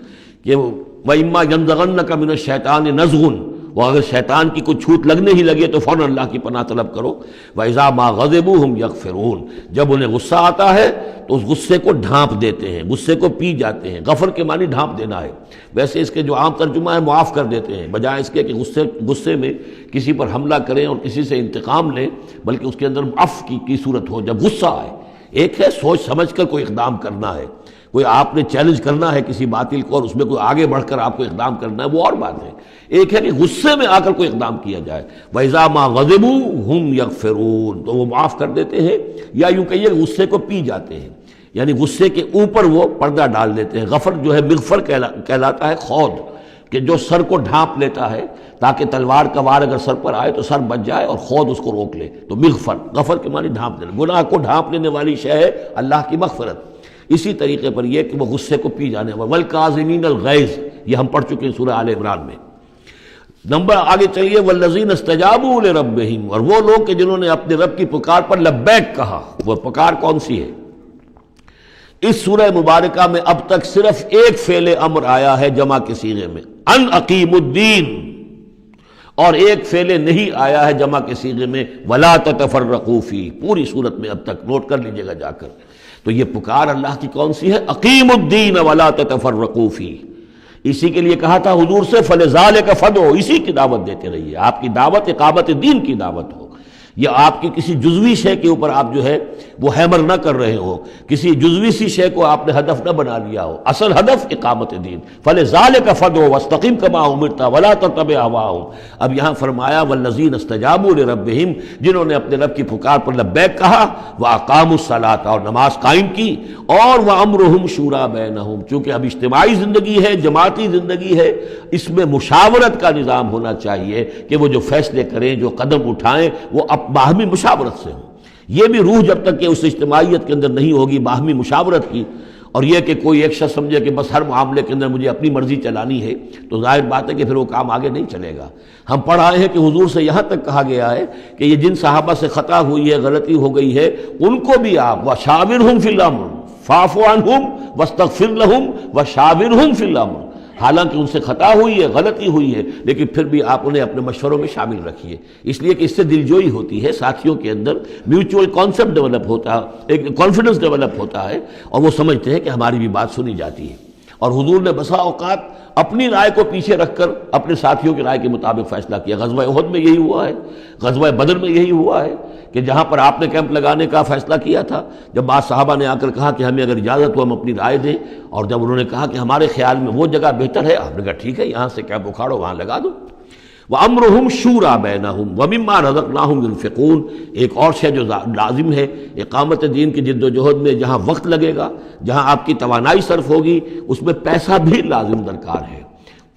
کہ وَإِمَّا يَنزَغَنَّكَ مِنَ الشَّيْطَانِ نَزْغٌ، وہ اگر شیطان کی کوئی چھوٹ لگنے ہی لگے تو فوراً اللہ کی پناہ طلب کرو۔ وَإِذَا مَا غَضِبُوا هُمْ يَغْفِرُونَ، جب انہیں غصہ آتا ہے تو اس غصے کو ڈھانپ دیتے ہیں، غصے کو پی جاتے ہیں۔ غفر کے معنی ڈھانپ دینا ہے، ویسے اس کے جو عام ترجمہ ہے معاف کر دیتے ہیں، بجائے اس کے کہ غصے میں کسی پر حملہ کریں اور کسی سے انتقام لیں، بلکہ اس کے اندر عفو کی صورت ہو جب غصہ آئے۔ ایک ہے سوچ سمجھ کر کوئی اقدام کرنا ہے، کوئی آپ نے چیلنج کرنا ہے کسی باطل کو اور اس میں کوئی آگے بڑھ کر آپ کو اقدام کرنا ہے، وہ اور بات ہے۔ ایک ہے کہ غصے میں آ کر کوئی اقدام کیا جائے۔ وَإِذَا مَا غَضِبُوا هُمْ يَغْفِرُونَ، تو وہ معاف کر دیتے ہیں، یا یوں کہیے غصے کو پی جاتے ہیں، یعنی غصے کے اوپر وہ پردہ ڈال دیتے ہیں۔ غفر جو ہے مغفر کہلاتا ہے خود، کہ جو سر کو ڈھانپ لیتا ہے تاکہ تلوار کا وار اگر سر پر آئے تو سر بچ جائے اور خود اس کو روک لے، تو مغفر، غفر کے معنی ڈھانپ دینا، گناہ کو ڈھانپ لینے والی شے ہے اللہ کی مغفرت۔ اسی طریقے پر یہ کہ وہ غصے کو پی جانے والا، وَالْكَاظِمِينَ الْغَيْظَ، یہ ہم پڑھ چکے ہیں سورہ آل عمران میں۔ نمبر آگے چلیے، والذین استجابوا لربہم، اور وہ لوگ کہ جنہوں نے اپنے رب کی پکار پر لبیک کہا۔ وہ پکار کون سی ہے؟ اس سورہ مبارکہ میں اب تک صرف ایک فعل امر آیا ہے جمع کے صیغے میں، ان اقیموا الدین، اور ایک فعل نہیں آیا ہے جمع کے صیغے میں ولا تتفرقوا فیہ۔ پوری صورت میں اب تک نوٹ کر لیجئے گا جا کر۔ تو یہ پکار اللہ کی کون سی ہے؟ اقیموا الدین ولا تتفرقوا فیہ۔ اسی کے لیے کہا تھا حضور سے فلذالک فدعوا، اسی کی دعوت دیتے رہیے۔ آپ کی دعوت اقامت دین کی دعوت ہو، یا آپ کی کسی جزوی شے کے اوپر آپ جو ہے وہ ہیمر نہ کر رہے ہو، کسی جزوی سی شے کو آپ نے ہدف نہ بنا لیا ہو، اصل ہدف اقامت دین۔ فلذالک فدعوا واستقم کما امرت ولا تتبع اهواهم۔ اب یہاں فرمایا والذین استجابوا لربہم، جنہوں نے اپنے رب کی پکار پر لبیک کہا، واقاموا الصلاۃ، اور نماز قائم کی، اور وامرهم شورى بینہم، چونکہ اب اجتماعی زندگی ہے، جماعتی زندگی ہے، اس میں مشاورت کا نظام ہونا چاہیے کہ وہ جو فیصلے کریں، جو قدم اٹھائیں، وہ باہمی مشاورت سے ہوں۔ یہ بھی روح جب تک کہ اس اجتماعیت کے اندر نہیں ہوگی باہمی مشاورت کی، اور یہ کہ کوئی ایک شخص سمجھے کہ بس ہر معاملے کے اندر مجھے اپنی مرضی چلانی ہے، تو ظاہر بات ہے کہ پھر وہ کام آگے نہیں چلے گا۔ ہم پڑھ آئے ہیں کہ حضور سے یہاں تک کہا گیا ہے کہ یہ جن صحابہ سے خطا ہوئی ہے، غلطی ہو گئی ہے، ان کو بھی آپ وشاورہم فی الامر فاعف عنہم واستغفر لہم وشاورہم فی الامر، حالانکہ ان سے خطا ہوئی ہے، غلطی ہوئی ہے، لیکن پھر بھی آپ انہیں اپنے مشوروں میں شامل رکھیے، اس لیے کہ اس سے دلجوئی ہوتی ہے، ساتھیوں کے اندر میوچول کانسیپٹ ڈیولپ ہوتا ہے، ایک کانفیڈنس ڈیولپ ہوتا ہے، اور وہ سمجھتے ہیں کہ ہماری بھی بات سنی جاتی ہے۔ اور حضور نے بسا اوقات اپنی رائے کو پیچھے رکھ کر اپنے ساتھیوں کی رائے کے مطابق فیصلہ کیا۔ غزوہ احد میں یہی ہوا ہے، غزوہ بدر میں یہی ہوا ہے کہ جہاں پر آپ نے کیمپ لگانے کا فیصلہ کیا تھا، جب بعض صحابہ نے آ کر کہا کہ ہمیں اگر اجازت ہو ہم اپنی رائے دیں، اور جب انہوں نے کہا کہ ہمارے خیال میں وہ جگہ بہتر ہے، آپ نے کہا ٹھیک ہے، یہاں سے کیمپ اکھاڑو، وہاں لگا دو۔ وَأَمْرُهُمْ شُورَى بَيْنَهُمْ وَمِمَّا رَزَقْنَاهُمْ يُنْفِقُونَ۔ ایک اور شے جو لازم ہے اقامت دین کی جد و جہد میں، جہاں وقت لگے گا، جہاں آپ کی توانائی صرف ہوگی، اس میں پیسہ بھی لازم درکار ہے۔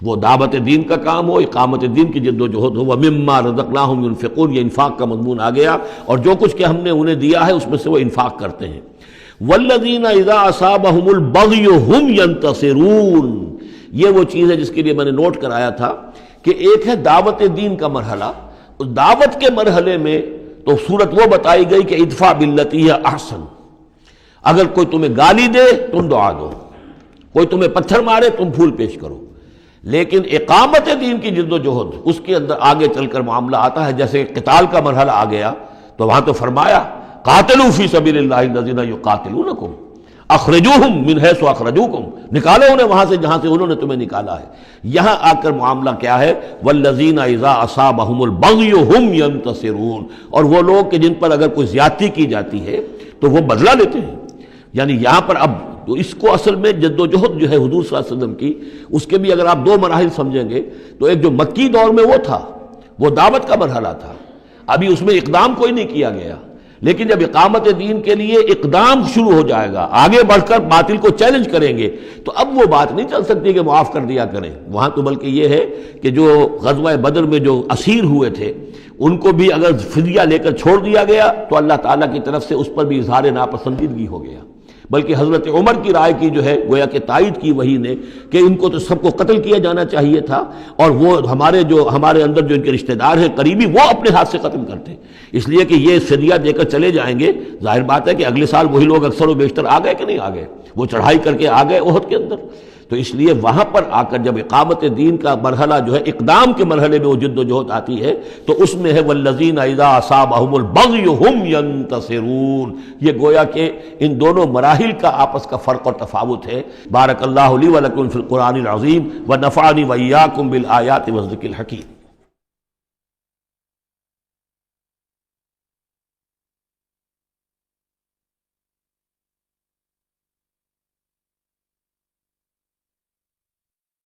وہ دعوت دین کا کام ہو، اقامت دین کی جد و جہد ہو۔ وَمِمَّا رَزَقْنَاهُمْ يُنْفِقُونَ، یہ انفاق کا مضمون آ گیا، اور جو کچھ کہ ہم نے انہیں دیا ہے اس میں سے وہ انفاق کرتے ہیں۔ وَالَّذِينَ إِذَا أَصَابَهُمُ الْبَغْيُ هُمْ يَنْتَصِرُونَ، یہ وہ چیز ہے جس کے لیے میں نے نوٹ کرایا تھا کہ ایک ہے دعوت دین کا مرحلہ، اس دعوت کے مرحلے میں تو صورت وہ بتائی گئی کہ ادفع باللتی ہی احسن، اگر کوئی تمہیں گالی دے تم دعا دو، کوئی تمہیں پتھر مارے تم پھول پیش کرو۔ لیکن اقامت دین کی جد و جہد، اس کے اندر آگے چل کر معاملہ آتا ہے، جیسے قتال کا مرحلہ آ گیا تو وہاں تو فرمایا قاتلوا فی سبیل اللہ الذین یقاتلونکم اخرجوہم من حیث اخرجوکم، نکالو انہیں وہاں سے جہاں سے انہوں نے تمہیں نکالا ہے۔ یہاں آ کر معاملہ کیا ہے؟ والذین اذا اصابہم البغی ہم ینتصرون، اور وہ لوگ کہ جن پر اگر کوئی زیادتی کی جاتی ہے تو وہ بدلہ لیتے ہیں۔ یعنی یہاں پر اب تو اس کو اصل میں جد و جہد جو ہے حضور صلی اللہ علیہ وسلم کی، اس کے بھی اگر آپ دو مراحل سمجھیں گے تو ایک جو مکی دور میں وہ تھا، وہ دعوت کا مرحلہ تھا، ابھی اس میں اقدام کوئی نہیں کیا گیا، لیکن جب اقامت دین کے لیے اقدام شروع ہو جائے گا، آگے بڑھ کر باطل کو چیلنج کریں گے، تو اب وہ بات نہیں چل سکتی کہ معاف کر دیا کریں وہاں، تو بلکہ یہ ہے کہ جو غزوہ بدر میں جو اسیر ہوئے تھے ان کو بھی اگر فدیہ لے کر چھوڑ دیا گیا تو اللہ تعالیٰ کی طرف سے اس پر بھی اظہار ناپسندیدگی ہو گیا، بلکہ حضرت عمر کی رائے کی جو ہے گویا کہ تائید کی وہی نے کہ ان کو تو سب کو قتل کیا جانا چاہیے تھا، اور وہ ہمارے اندر جو ان کے رشتہ دار ہیں قریبی، وہ اپنے ہاتھ سے قتل کرتے، اس لیے کہ یہ فدیہ دے کر چلے جائیں گے، ظاہر بات ہے کہ اگلے سال وہی لوگ اکثر و بیشتر آ گئے کہ نہیں آ گئے، وہ چڑھائی کر کے آ گئے احد کے اندر۔ تو اس لیے وہاں پر آ کر جب اقامت دین کا مرحلہ جو ہے اقدام کے مرحلے میں وہ جد و جہد آتی ہے تو اس میں ہے والذین اذا اصابہم البغی ہم ینتصرون، یہ گویا کہ ان دونوں مراحل کا آپس کا فرق اور تفاوت ہے۔ بارک اللہ لی ولکم فی القرآن العظیم ونفعنی وإیاکم بالآیات والذکر الحکیم۔